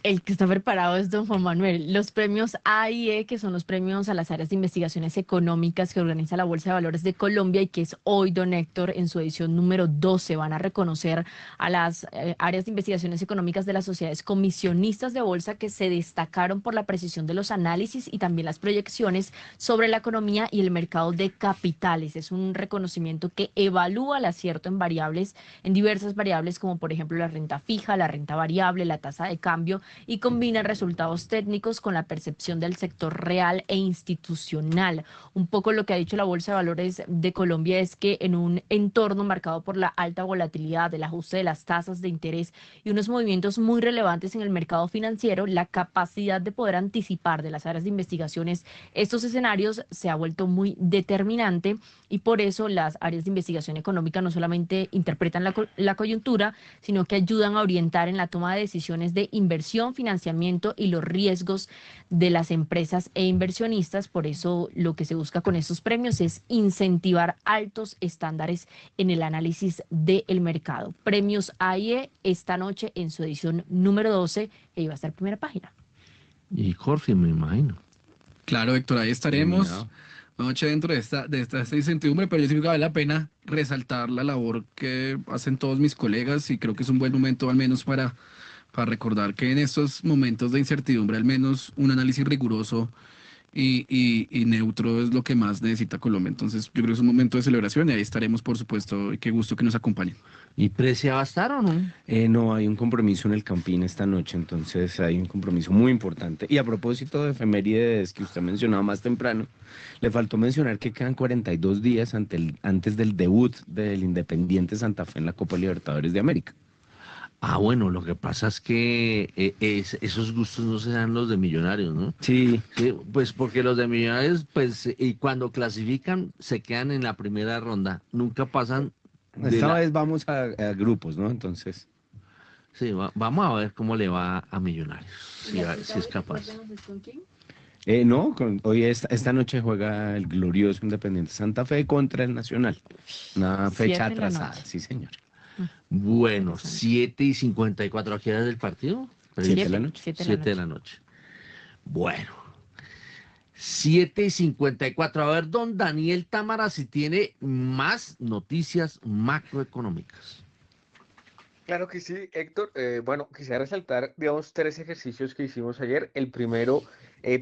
El que está preparado es don Juan Manuel. Los premios AIE, que son los premios a las áreas de investigaciones económicas que organiza la Bolsa de Valores de Colombia y que es hoy, don Héctor, en su edición número 12, van a reconocer a las áreas de investigaciones económicas de las sociedades comisionistas de bolsa que se destacaron por la precisión de los análisis y también las proyecciones sobre la economía y el mercado de capitales. Es un reconocimiento que evalúa el acierto en diversas variables, como por ejemplo la renta fija, la renta variable, la tasa de cambio, y combina resultados técnicos con la percepción del sector real e institucional. Un poco lo que ha dicho la Bolsa de Valores de Colombia es que en un entorno marcado por la alta volatilidad, el ajuste de las tasas de interés y unos movimientos muy relevantes en el mercado financiero, la capacidad de poder anticipar de las áreas de investigaciones estos escenarios se ha vuelto muy determinante, y por eso las áreas de investigación económica no solamente interpretan la coyuntura, sino que ayudan a orientar en la toma de decisiones de inversión, financiamiento y los riesgos de las empresas e inversionistas. Por eso lo que se busca con estos premios es incentivar altos estándares en el análisis del mercado. Premios AIE esta noche en su edición número 12, que iba a estar en primera página. Y Jorge, me imagino. Claro, Héctor, ahí estaremos. Noche dentro de esta incertidumbre, pero yo sí creo que vale la pena resaltar la labor que hacen todos mis colegas y creo que es un buen momento al menos para recordar que en estos momentos de incertidumbre al menos un análisis riguroso y neutro es lo que más necesita Colombia. Entonces yo creo que es un momento de celebración y ahí estaremos, por supuesto, y qué gusto que nos acompañen. ¿Y Precia va a estar o no? No, hay un compromiso en el Campín esta noche, entonces hay un compromiso muy importante. Y a propósito de efemérides que usted mencionaba más temprano, le faltó mencionar que quedan 42 días antes del debut del Independiente Santa Fe en la Copa Libertadores de América. Ah, bueno, lo que pasa es que esos gustos no se dan los de Millonarios, ¿no? Sí. Sí, pues porque los de Millonarios, pues, y cuando clasifican, se quedan en la primera ronda, nunca pasan. Esta vez vamos a grupos, ¿no? Entonces. Sí, vamos a ver cómo le va a Millonarios, si es capaz. No, hoy esta noche juega el glorioso Independiente Santa Fe contra el Nacional. Una fecha atrasada, sí, señor. Bueno, 7:54, ¿a qué hora es el partido? 7 de la noche. 7 de la noche. Bueno, 7:54. A ver, don Daniel Támara, si tiene más noticias macroeconómicas. Claro que sí, Héctor. Bueno, quisiera resaltar, digamos, 3 ejercicios que hicimos ayer. El primero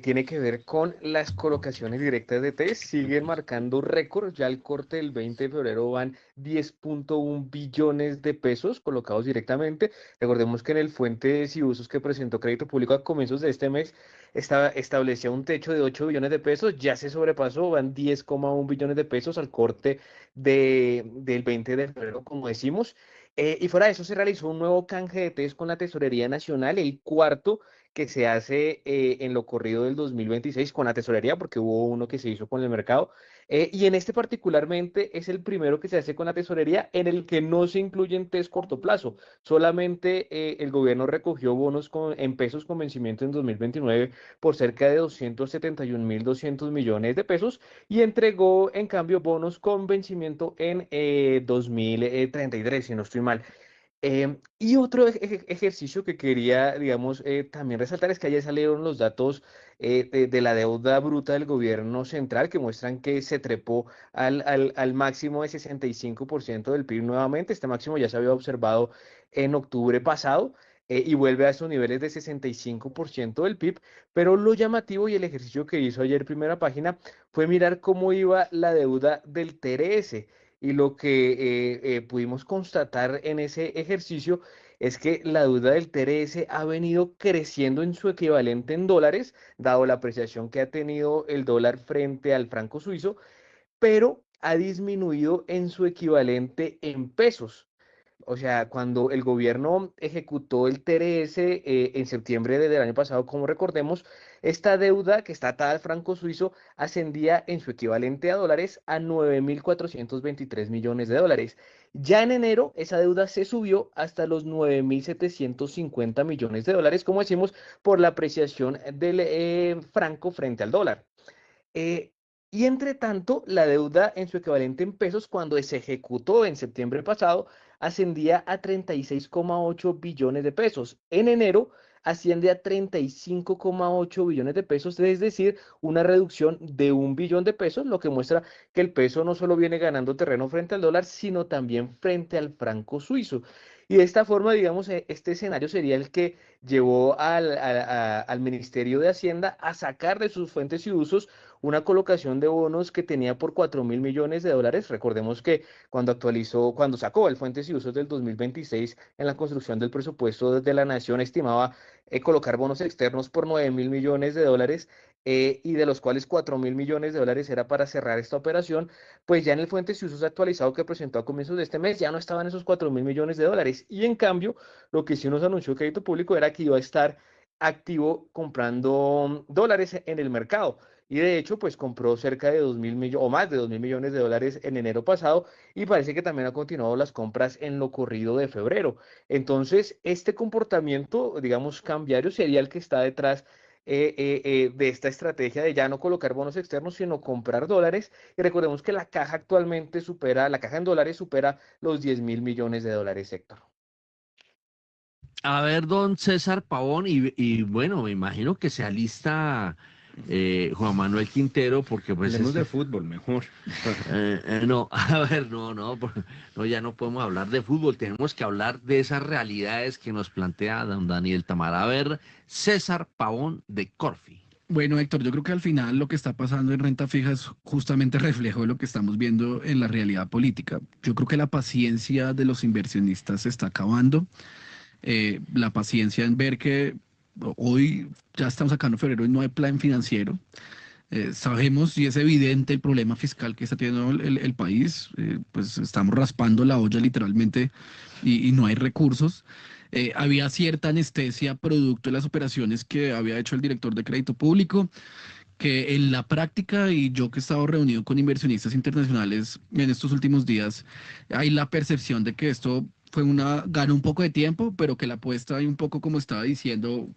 tiene que ver con las colocaciones directas de test. Siguen marcando récords. Ya al corte del 20 de febrero van 10.1 billones de pesos colocados directamente. Recordemos que en el Fuentes y Usos que presentó Crédito Público a comienzos de este mes establecía un techo de 8 billones de pesos. Ya se sobrepasó, van 10,1 billones de pesos al corte del 20 de febrero, como decimos. Y fuera de eso se realizó un nuevo canje de test con la Tesorería Nacional, el cuarto que se hace en lo corrido del 2026 con la Tesorería, porque hubo uno que se hizo con el mercado. Y en este particularmente es el primero que se hace con la Tesorería en el que no se incluyen test corto plazo. Solamente el gobierno recogió bonos en pesos con vencimiento en 2029 por cerca de 271.200 millones de pesos y entregó en cambio bonos con vencimiento en 2033, si no estoy mal. Y otro ejercicio que quería, digamos, también resaltar es que ayer salieron los datos de la deuda bruta del gobierno central que muestran que se trepó al máximo de 65% del PIB nuevamente. Este máximo ya se había observado en octubre pasado. Y vuelve a esos niveles de 65% del PIB, pero lo llamativo y el ejercicio que hizo ayer Primera Página fue mirar cómo iba la deuda del TRS. Y lo que pudimos constatar en ese ejercicio es que la deuda del TRS ha venido creciendo en su equivalente en dólares, dado la apreciación que ha tenido el dólar frente al franco suizo, pero ha disminuido en su equivalente en pesos. O sea, cuando el gobierno ejecutó el TRS en septiembre del año pasado, como recordemos, esta deuda que está atada al franco suizo ascendía en su equivalente a dólares a 9.423 millones de dólares. Ya en enero, esa deuda se subió hasta los 9.750 millones de dólares, como decimos, por la apreciación del franco frente al dólar. Eh, y entre tanto, la deuda en su equivalente en pesos, cuando se ejecutó en septiembre pasado, ascendía a 36,8 billones de pesos. En enero asciende a 35,8 billones de pesos, es decir, una reducción de 1 billón de pesos, lo que muestra que el peso no solo viene ganando terreno frente al dólar, sino también frente al franco suizo. Y de esta forma, digamos, este escenario sería el que llevó al Ministerio de Hacienda a sacar de sus fuentes y usos una colocación de bonos que tenía por 4.000 millones de dólares. Recordemos que cuando sacó el Fuentes y Usos del 2026 en la construcción del presupuesto de la Nación, estimaba colocar bonos externos por 9.000 millones de dólares, y de los cuales 4.000 millones de dólares era para cerrar esta operación. Pues ya en el Fuentes y Usos actualizado que presentó a comienzos de este mes ya no estaban esos 4.000 millones de dólares. Y en cambio, lo que sí nos anunció Crédito Público era que iba a estar activo comprando dólares en el mercado. Y de hecho, pues compró cerca de 2.000 millones o más de 2.000 millones de dólares en enero pasado, y parece que también ha continuado las compras en lo corrido de febrero. Entonces, este comportamiento, digamos, cambiario sería el que está detrás de esta estrategia de ya no colocar bonos externos, sino comprar dólares. Y recordemos que la caja actualmente la caja en dólares supera los 10.000 millones de dólares, Héctor. A ver, don César Pavón, y bueno, me imagino que se alista Juan Manuel Quintero, porque pues Hablemos de fútbol, mejor. no, a ver, no, ya no podemos hablar de fútbol, tenemos que hablar de esas realidades que nos plantea don Daniel Tamara. A ver, César Pavón de Corfi. Bueno, Héctor, yo creo que al final lo que está pasando en renta fija es justamente reflejo de lo que estamos viendo en la realidad política. Yo creo que la paciencia de los inversionistas se está acabando. La paciencia en ver que hoy ya estamos sacando febrero y no hay plan financiero. Sabemos y es evidente el problema fiscal que está teniendo el país. Pues estamos raspando la olla literalmente y no hay recursos. Había cierta anestesia producto de las operaciones que había hecho el director de Crédito Público, que en la práctica, y yo que he estado reunido con inversionistas internacionales en estos últimos días, hay la percepción de que esto ganó un poco de tiempo, pero que la apuesta, hay un poco como estaba diciendo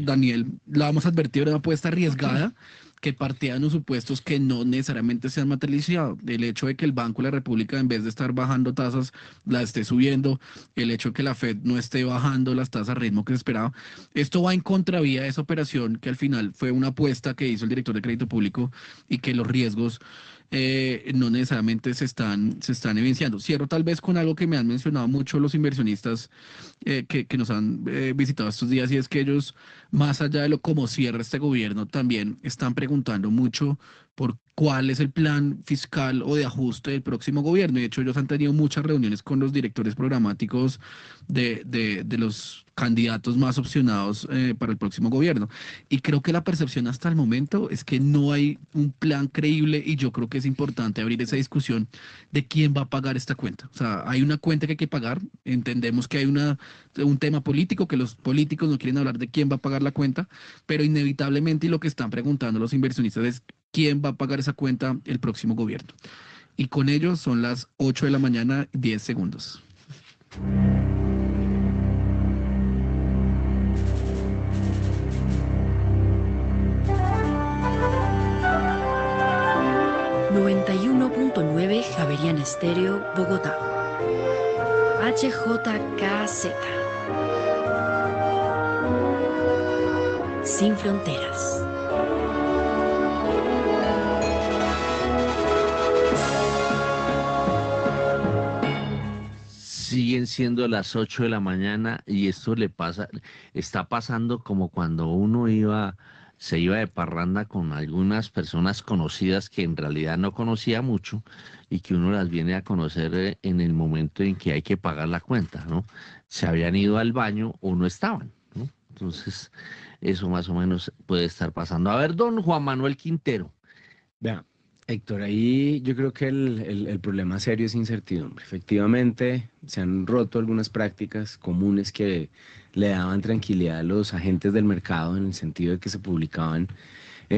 Daniel, la vamos a advertir, era una apuesta arriesgada que partía de unos supuestos que no necesariamente se han materializado. El hecho de que el Banco de la República, en vez de estar bajando tasas, la esté subiendo, el hecho de que la Fed no esté bajando las tasas al ritmo que se esperaba, esto va en contravía de esa operación que al final fue una apuesta que hizo el director de Crédito Público y que los riesgos no necesariamente se están evidenciando. Cierro tal vez con algo que me han mencionado mucho los inversionistas que nos han visitado estos días, y es que ellos, más allá de lo como cierra este gobierno, también están preguntando mucho por cuál es el plan fiscal o de ajuste del próximo gobierno. Y de hecho, ellos han tenido muchas reuniones con los directores programáticos de los candidatos más opcionados para el próximo gobierno. Y creo que la percepción hasta el momento es que no hay un plan creíble, y yo creo que es importante abrir esa discusión de quién va a pagar esta cuenta. O sea, hay una cuenta que hay que pagar. Entendemos que hay un tema político, que los políticos no quieren hablar de quién va a pagar la cuenta, pero inevitablemente, y lo que están preguntando los inversionistas es quién va a pagar esa cuenta el próximo gobierno. Y con ello son las 8 de la mañana, 10 segundos. ...91.9 Javeriana Estéreo, Bogotá. HJKZ. Sin fronteras. Siguen siendo las 8 de la mañana y esto está pasando como cuando uno se iba de parranda con algunas personas conocidas que en realidad no conocía mucho y que uno las viene a conocer en el momento en que hay que pagar la cuenta, ¿no? Se habían ido al baño o no estaban, ¿no? Entonces, eso más o menos puede estar pasando. A ver, don Juan Manuel Quintero. Vea, Héctor, ahí yo creo que el problema serio es incertidumbre. Efectivamente, se han roto algunas prácticas comunes que le daban tranquilidad a los agentes del mercado en el sentido de que se publicaban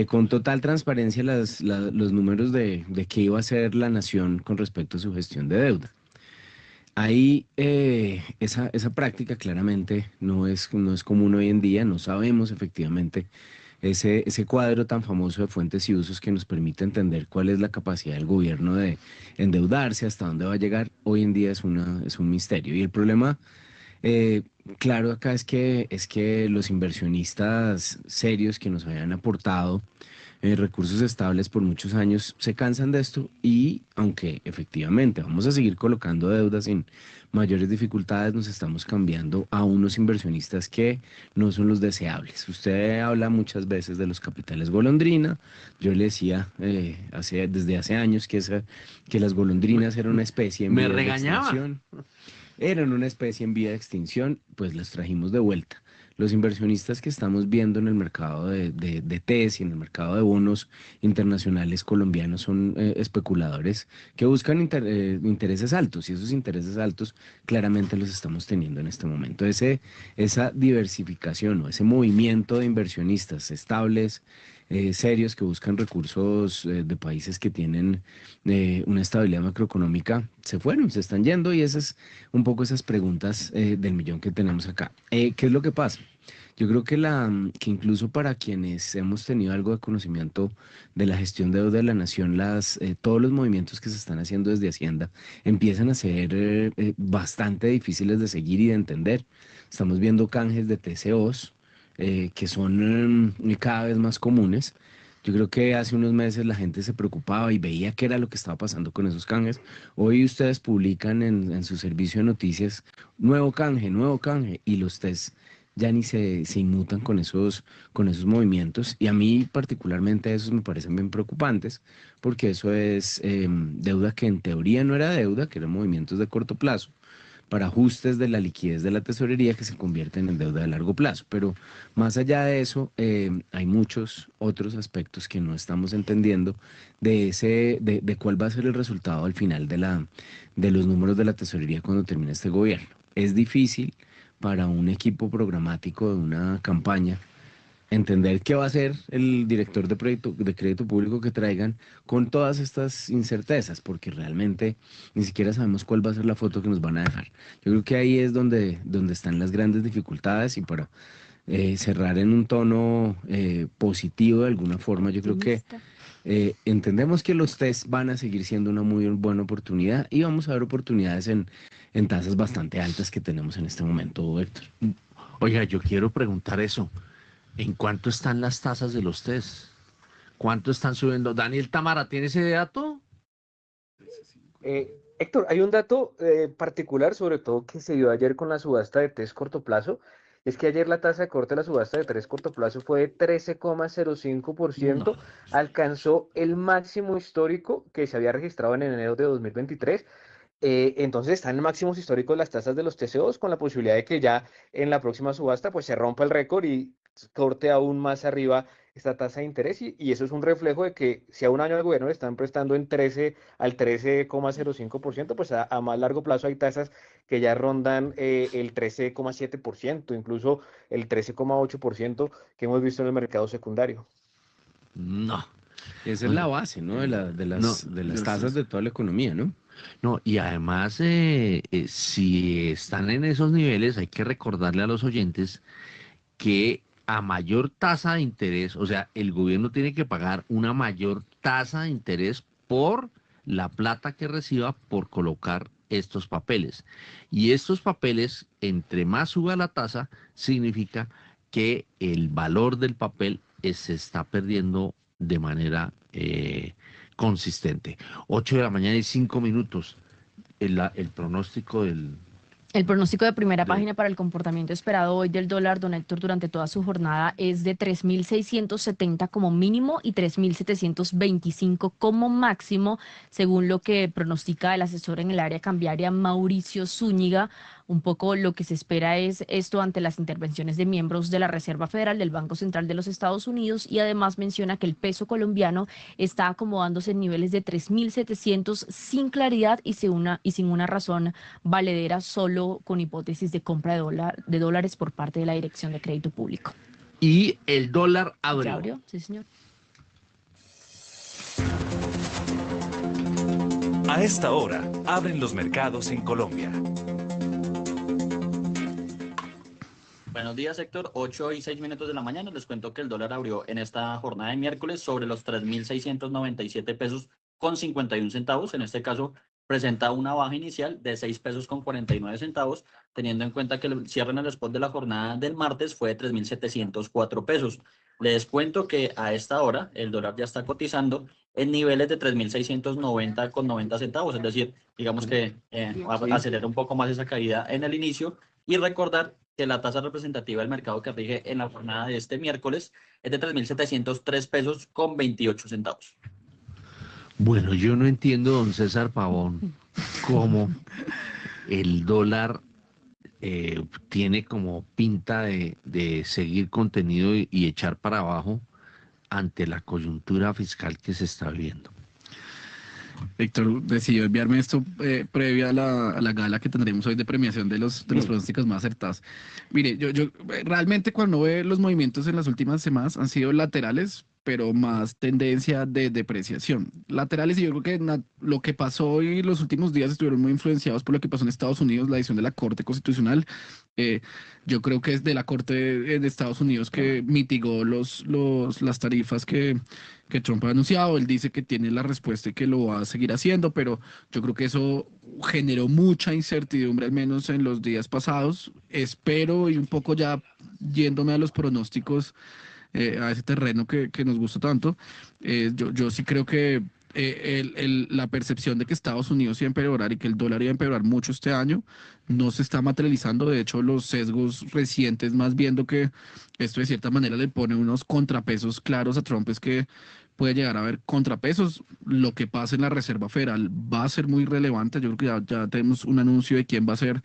con total transparencia los números de qué iba a hacer la nación con respecto a su gestión de deuda. Ahí esa práctica claramente no es común hoy en día, no sabemos efectivamente ese cuadro tan famoso de fuentes y usos que nos permite entender cuál es la capacidad del gobierno de endeudarse, hasta dónde va a llegar, hoy en día es un misterio. Y el problema, eh, claro, acá es que los inversionistas serios que nos habían aportado recursos estables por muchos años se cansan de esto y aunque efectivamente vamos a seguir colocando deudas sin mayores dificultades, nos estamos cambiando a unos inversionistas que no son los deseables. Usted habla muchas veces de los capitales golondrina. Yo le decía desde hace años que las golondrinas eran una especie en Me vía de regañaba. extinción. Eran una especie en vía de extinción, pues las trajimos de vuelta. Los inversionistas que estamos viendo en el mercado de TES y en el mercado de bonos internacionales colombianos son especuladores que buscan intereses altos y esos intereses altos claramente los estamos teniendo en este momento. Esa diversificación o ese movimiento de inversionistas estables, serios que buscan recursos de países que tienen una estabilidad macroeconómica, se están yendo y esas un poco esas preguntas del millón que tenemos acá. ¿Qué es lo que pasa? Yo creo que incluso para quienes hemos tenido algo de conocimiento de la gestión de deuda de la nación, todos los movimientos que se están haciendo desde Hacienda empiezan a ser bastante difíciles de seguir y de entender. Estamos viendo canjes de TCOs que son cada vez más comunes. Yo creo que hace unos meses la gente se preocupaba y veía qué era lo que estaba pasando con esos canjes. Hoy ustedes publican en su servicio de noticias nuevo canje, y los test ya ni se inmutan con esos movimientos. Y a mí particularmente esos me parecen bien preocupantes, porque eso es deuda que en teoría no era deuda, que eran movimientos de corto plazo para ajustes de la liquidez de la tesorería que se convierten en deuda de largo plazo. Pero más allá de eso, hay muchos otros aspectos que no estamos entendiendo de cuál va a ser el resultado al final de los números de la tesorería cuando termine este gobierno. Es difícil para un equipo programático de una campaña entender qué va a hacer el director de crédito público que traigan con todas estas incertezas, porque realmente ni siquiera sabemos cuál va a ser la foto que nos van a dejar. Yo creo que ahí es donde están las grandes dificultades y para cerrar en un tono positivo de alguna forma, yo creo que entendemos que los test van a seguir siendo una muy buena oportunidad y vamos a ver oportunidades en tasas bastante altas que tenemos en este momento, Héctor. Oiga, yo quiero preguntar eso. ¿En cuánto están las tasas de los test? ¿Cuánto están subiendo? Daniel Tamara, ¿tiene ese dato? Héctor, hay un dato particular, sobre todo que se dio ayer con la subasta de test corto plazo. Es que ayer la tasa de corte de la subasta de test corto plazo fue de 13,05%, No. alcanzó el máximo histórico que se había registrado en enero de 2023. Entonces están en máximos históricos las tasas de los TCOs, con la posibilidad de que ya en la próxima subasta pues se rompa el récord y corte aún más arriba esta tasa de interés y eso es un reflejo de que si a un año al gobierno le están prestando al 13,05%, pues a más largo plazo hay tasas que ya rondan el 13,7%, incluso el 13,8% que hemos visto en el mercado secundario. No. Esa es la base, ¿no? De las tasas de toda la economía, ¿no? No, y además, si están en esos niveles, hay que recordarle a los oyentes que a mayor tasa de interés, o sea, el gobierno tiene que pagar una mayor tasa de interés por la plata que reciba por colocar estos papeles. Y estos papeles, entre más suba la tasa, significa que el valor del papel se está perdiendo de manera consistente. 8 de la mañana y 5 minutos. El pronóstico del... El pronóstico de primera página para el comportamiento esperado hoy del dólar, don Héctor, durante toda su jornada es de 3.670 como mínimo y 3.725 como máximo, según lo que pronostica el asesor en el área cambiaria Mauricio Zúñiga. Un poco lo que se espera es esto ante las intervenciones de miembros de la Reserva Federal del Banco Central de los Estados Unidos, y además menciona que el peso colombiano está acomodándose en niveles de 3.700 sin claridad y sin una razón valedera, solo con hipótesis de compra de dólares por parte de la Dirección de Crédito Público. Y el dólar abrió. ¿Ya abrió? Sí, señor. A esta hora, abren los mercados en Colombia. Buenos días, Héctor. 8:06 de la mañana. Les cuento que el dólar abrió en esta jornada de miércoles sobre los 3.697 pesos con 51 centavos. En este caso, presenta una baja inicial de 6 pesos con 49 centavos, teniendo en cuenta que el cierre en el spot de la jornada del martes fue de 3.704 pesos. Les cuento que a esta hora el dólar ya está cotizando en niveles de 3.690 con 90 centavos, es decir, digamos que acelera un poco más esa caída en el inicio, y recordar que la tasa representativa del mercado que rige en la jornada de este miércoles es de 3.703 pesos con 28 centavos. Bueno, yo no entiendo, don César Pavón, cómo el dólar tiene como pinta de seguir contenido y echar para abajo ante la coyuntura fiscal que se está viviendo. Héctor decidió enviarme esto previa a la gala que tendremos hoy de premiación de los pronósticos más acertados. Mire, yo realmente cuando ve los movimientos en las últimas semanas han sido laterales, pero más tendencia de depreciación. Laterales, y yo creo que lo que pasó hoy los últimos días estuvieron muy influenciados por lo que pasó en Estados Unidos, la decisión de la Corte Constitucional. Yo creo que es de la Corte de Estados Unidos que mitigó las tarifas que Trump ha anunciado. Él dice que tiene la respuesta y que lo va a seguir haciendo, pero yo creo que eso generó mucha incertidumbre, al menos en los días pasados. Espero, y un poco ya yéndome a los pronósticos, a ese terreno que nos gusta tanto, yo sí creo que la percepción de que Estados Unidos iba a empeorar y que el dólar iba a empeorar mucho este año no se está materializando. De hecho, los sesgos recientes, más viendo que esto de cierta manera le pone unos contrapesos claros a Trump, es que puede llegar a haber contrapesos. Lo que pasa en la Reserva Federal va a ser muy relevante. Yo creo que ya tenemos un anuncio de quién va a ser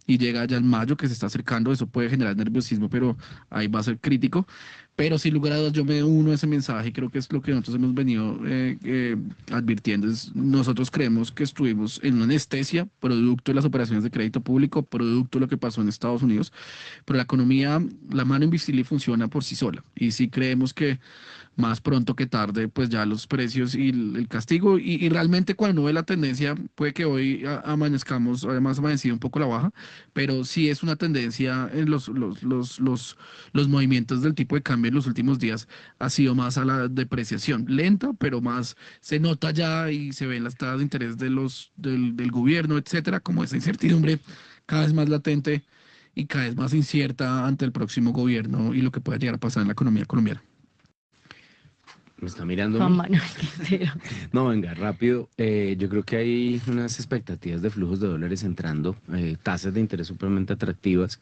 y llega ya en mayo, que se está acercando. Eso puede generar nerviosismo, pero ahí va a ser crítico. Pero sin lugar a dudas yo me uno a ese mensaje y creo que es lo que nosotros hemos venido advirtiendo. Nosotros creemos que estuvimos en una anestesia producto de las operaciones de crédito público, producto de lo que pasó en Estados Unidos, pero la economía, la mano invisible funciona por sí sola, y sí creemos que más pronto que tarde, pues ya los precios y el castigo, y realmente cuando ve la tendencia, puede que hoy amanezcamos, además amanecido un poco la baja, pero sí es una tendencia en los movimientos del tipo de cambio en los últimos días, ha sido más a la depreciación, lenta, pero más se nota ya y se ven las tasas de interés del gobierno, etcétera, como esa incertidumbre cada vez más latente y cada vez más incierta ante el próximo gobierno y lo que pueda llegar a pasar en la economía colombiana. ¿Me está mirando? Juan Manuel Quintero. No, venga, rápido. Yo creo que hay unas expectativas de flujos de dólares entrando, tasas de interés supremamente atractivas.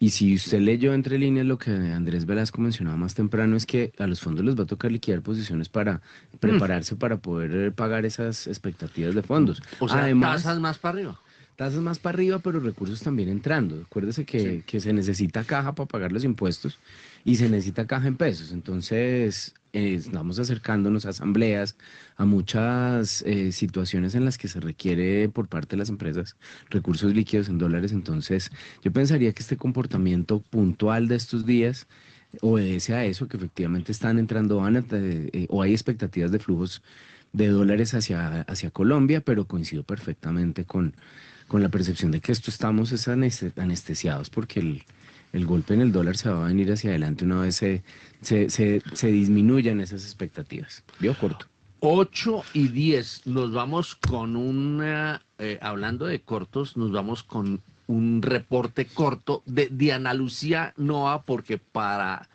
Y si usted leyó entre líneas lo que Andrés Velasco mencionaba más temprano, es que a los fondos les va a tocar liquidar posiciones para prepararse para poder pagar esas expectativas de fondos. O sea, además, tasas más para arriba. Tasas más para arriba, pero recursos también entrando. Acuérdese que se necesita caja para pagar los impuestos y se necesita caja en pesos. Entonces, estamos acercándonos a asambleas, a muchas situaciones en las que se requiere por parte de las empresas recursos líquidos en dólares. Entonces, yo pensaría que este comportamiento puntual de estos días obedece a eso, que efectivamente están entrando, o hay expectativas de flujos de dólares hacia Colombia, pero coincido perfectamente con la percepción de que estamos anestesiados, porque el golpe en el dólar se va a venir hacia adelante una vez se disminuyan esas expectativas. ¿Vio? Corto. 8:10. Nos vamos con hablando de cortos, nos vamos con un reporte corto de Diana Lucía Noa, porque para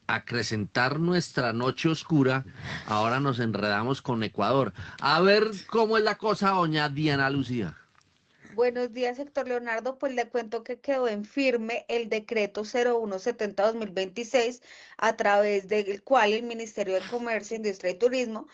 acrecentar nuestra noche oscura, ahora nos enredamos con Ecuador. A ver cómo es la cosa, doña Diana Lucía. Buenos días, Héctor Leonardo. Pues le cuento que quedó en firme el decreto 0170-2026, a través del cual el Ministerio de Comercio, Industria y Turismo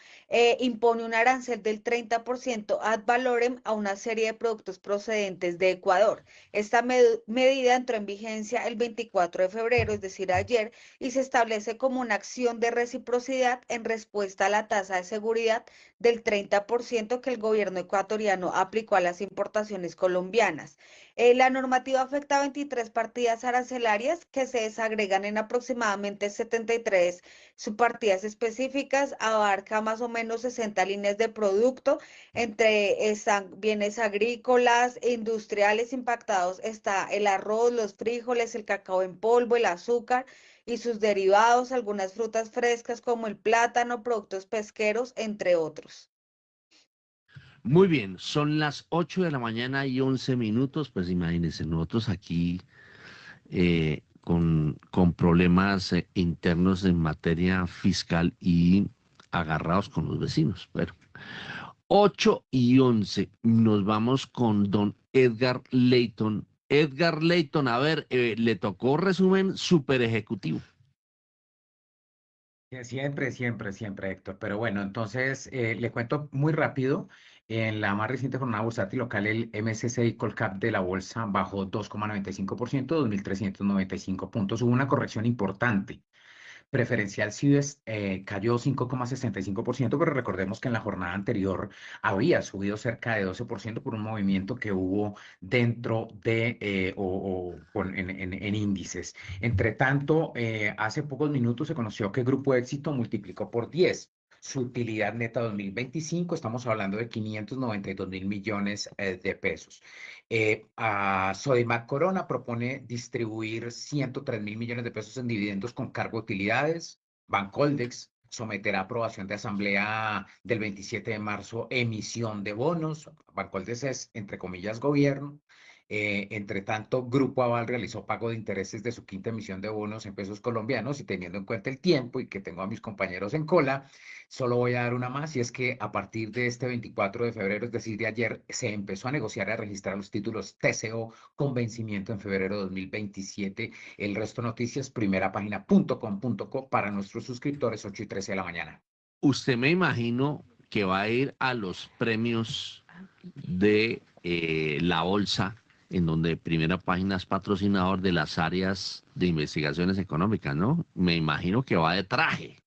impone un arancel del 30% ad valorem a una serie de productos procedentes de Ecuador. Esta medida entró en vigencia el 24 de febrero, es decir, ayer, y se establece como una acción de reciprocidad en respuesta a la tasa de seguridad del 30% que el gobierno ecuatoriano aplicó a las importaciones colombianas. La normativa afecta a 23 partidas arancelarias que se desagregan en aproximadamente 73 subpartidas específicas, abarca más o menos 60 líneas de producto, entre están bienes agrícolas, industriales impactados, está el arroz, los frijoles, el cacao en polvo, el azúcar y sus derivados, algunas frutas frescas como el plátano, productos pesqueros, entre otros. Muy bien, son las 8:11 a.m. Pues imagínense, nosotros aquí con problemas internos en materia fiscal y agarrados con los vecinos. Pero 8:11, nos vamos con don Edgar Leyton. Edgar Leyton, a ver, le tocó resumen super ejecutivo. Siempre, Héctor. Pero bueno, entonces le cuento muy rápido. En la más reciente jornada bursátil local, el MSCI Colcap de la bolsa bajó 2,95%, 2.395 puntos. Hubo una corrección importante. Preferencial CIBES cayó 5,65%, pero recordemos que en la jornada anterior había subido cerca de 12% por un movimiento que hubo dentro de en índices. Entre tanto, hace pocos minutos se conoció que Grupo Éxito multiplicó por 10 su utilidad neta 2025, estamos hablando de 592.000 millones de pesos. Sodimac Corona propone distribuir 103.000 millones de pesos en dividendos con cargo a utilidades. Bancoldex someterá a aprobación de asamblea del 27 de marzo emisión de bonos. Bancoldex es, entre comillas, gobierno. Entre tanto, Grupo Aval realizó pago de intereses de su quinta emisión de bonos en pesos colombianos, y teniendo en cuenta el tiempo y que tengo a mis compañeros en cola, solo voy a dar una más, y es que a partir de este 24 de febrero, es decir, de ayer, se empezó a negociar y a registrar los títulos TCO con vencimiento en febrero de 2027. El resto de noticias, primerapagina.com.co para nuestros suscriptores, 8:13 de la mañana. Usted, me imagino que va a ir a los premios de la bolsa, en donde Primera Página es patrocinador de las áreas de investigaciones económicas, ¿no? Me imagino que va de traje.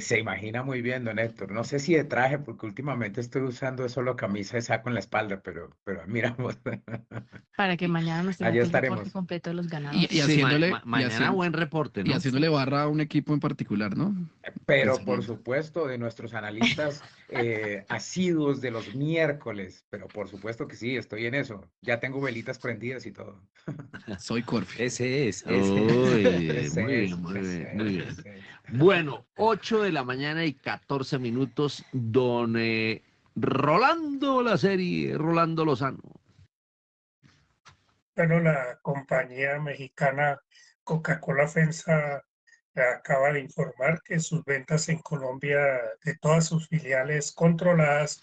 Se imagina muy bien, don Héctor. No sé si de traje, porque últimamente estoy usando solo camisa de saco en la espalda, pero miramos. Para que mañana nos tenga Allá el reporte estaremos. completo de los ganadores. Y haciéndole, mañana buen reporte, ¿no? Y haciéndole barra a un equipo en particular, ¿no? Pero por supuesto, de nuestros analistas asiduos de los miércoles, pero por supuesto que sí, estoy en eso. Ya tengo velitas prendidas y todo. Soy Corfi. Ese es. Uy, muy bien. Bueno, 8:14 a.m, don Rolando Rolando Lozano. Bueno, la compañía mexicana Coca-Cola FEMSA acaba de informar que sus ventas en Colombia de todas sus filiales controladas,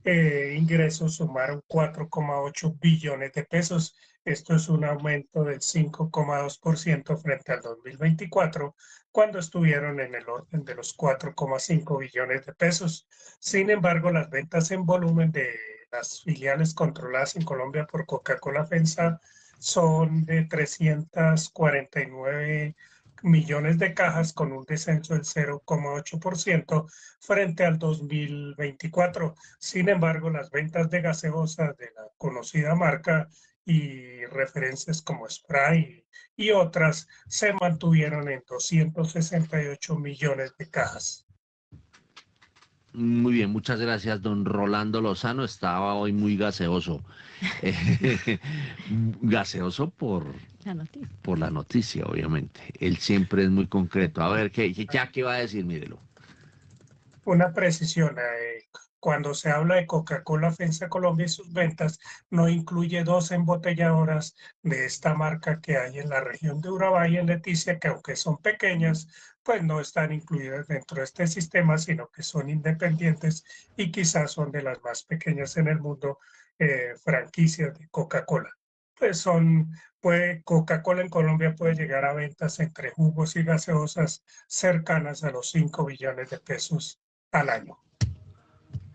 ingresos sumaron 4,8 billones de pesos. Esto es un aumento del 5,2% frente al 2024, cuando estuvieron en el orden de los 4,5 billones de pesos. Sin embargo, las ventas en volumen de las filiales controladas en Colombia por Coca-Cola FEMSA son de 349 millones de cajas, con un descenso del 0,8% frente al 2024. Sin embargo, las ventas de gaseosas de la conocida marca y referencias como Sprite y otras se mantuvieron en 268 millones de cajas. Muy bien, muchas gracias, don Rolando Lozano. Estaba hoy muy gaseoso. Gaseoso por la noticia, obviamente. Él siempre es muy concreto. A ver, ¿qué va a decir? Mírelo. una precisión. Cuando se habla de Coca-Cola FEMSA Colombia y sus ventas, no incluye 2 embotelladoras de esta marca que hay en la región de Urabá y en Leticia, que aunque son pequeñas, pues no están incluidas dentro de este sistema, sino que son independientes y quizás son de las más pequeñas en el mundo, franquicias de Coca-Cola. Pues Coca-Cola en Colombia puede llegar a ventas entre jugos y gaseosas cercanas a los 5 billones de pesos al año.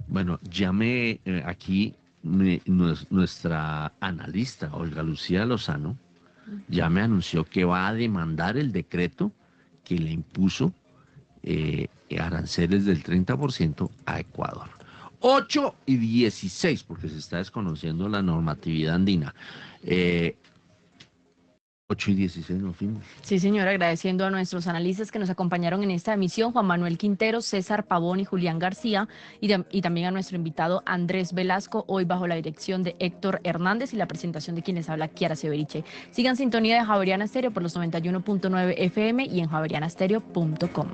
Bueno, aquí nuestra analista, Olga Lucía Lozano, ya me anunció que va a demandar el decreto que le impuso aranceles del 30% a Ecuador. 8:16, porque se está desconociendo la normatividad andina. 8:16, ¿no, fin? Sí, señor, agradeciendo a nuestros analistas que nos acompañaron en esta emisión, Juan Manuel Quintero, César Pavón y Julián García, y también a nuestro invitado Andrés Velasco, hoy bajo la dirección de Héctor Hernández y la presentación de quienes habla Kiara Severiche. Sigan sintonía de Javeriana Estéreo por los 91.9 FM y en javerianastereo.com.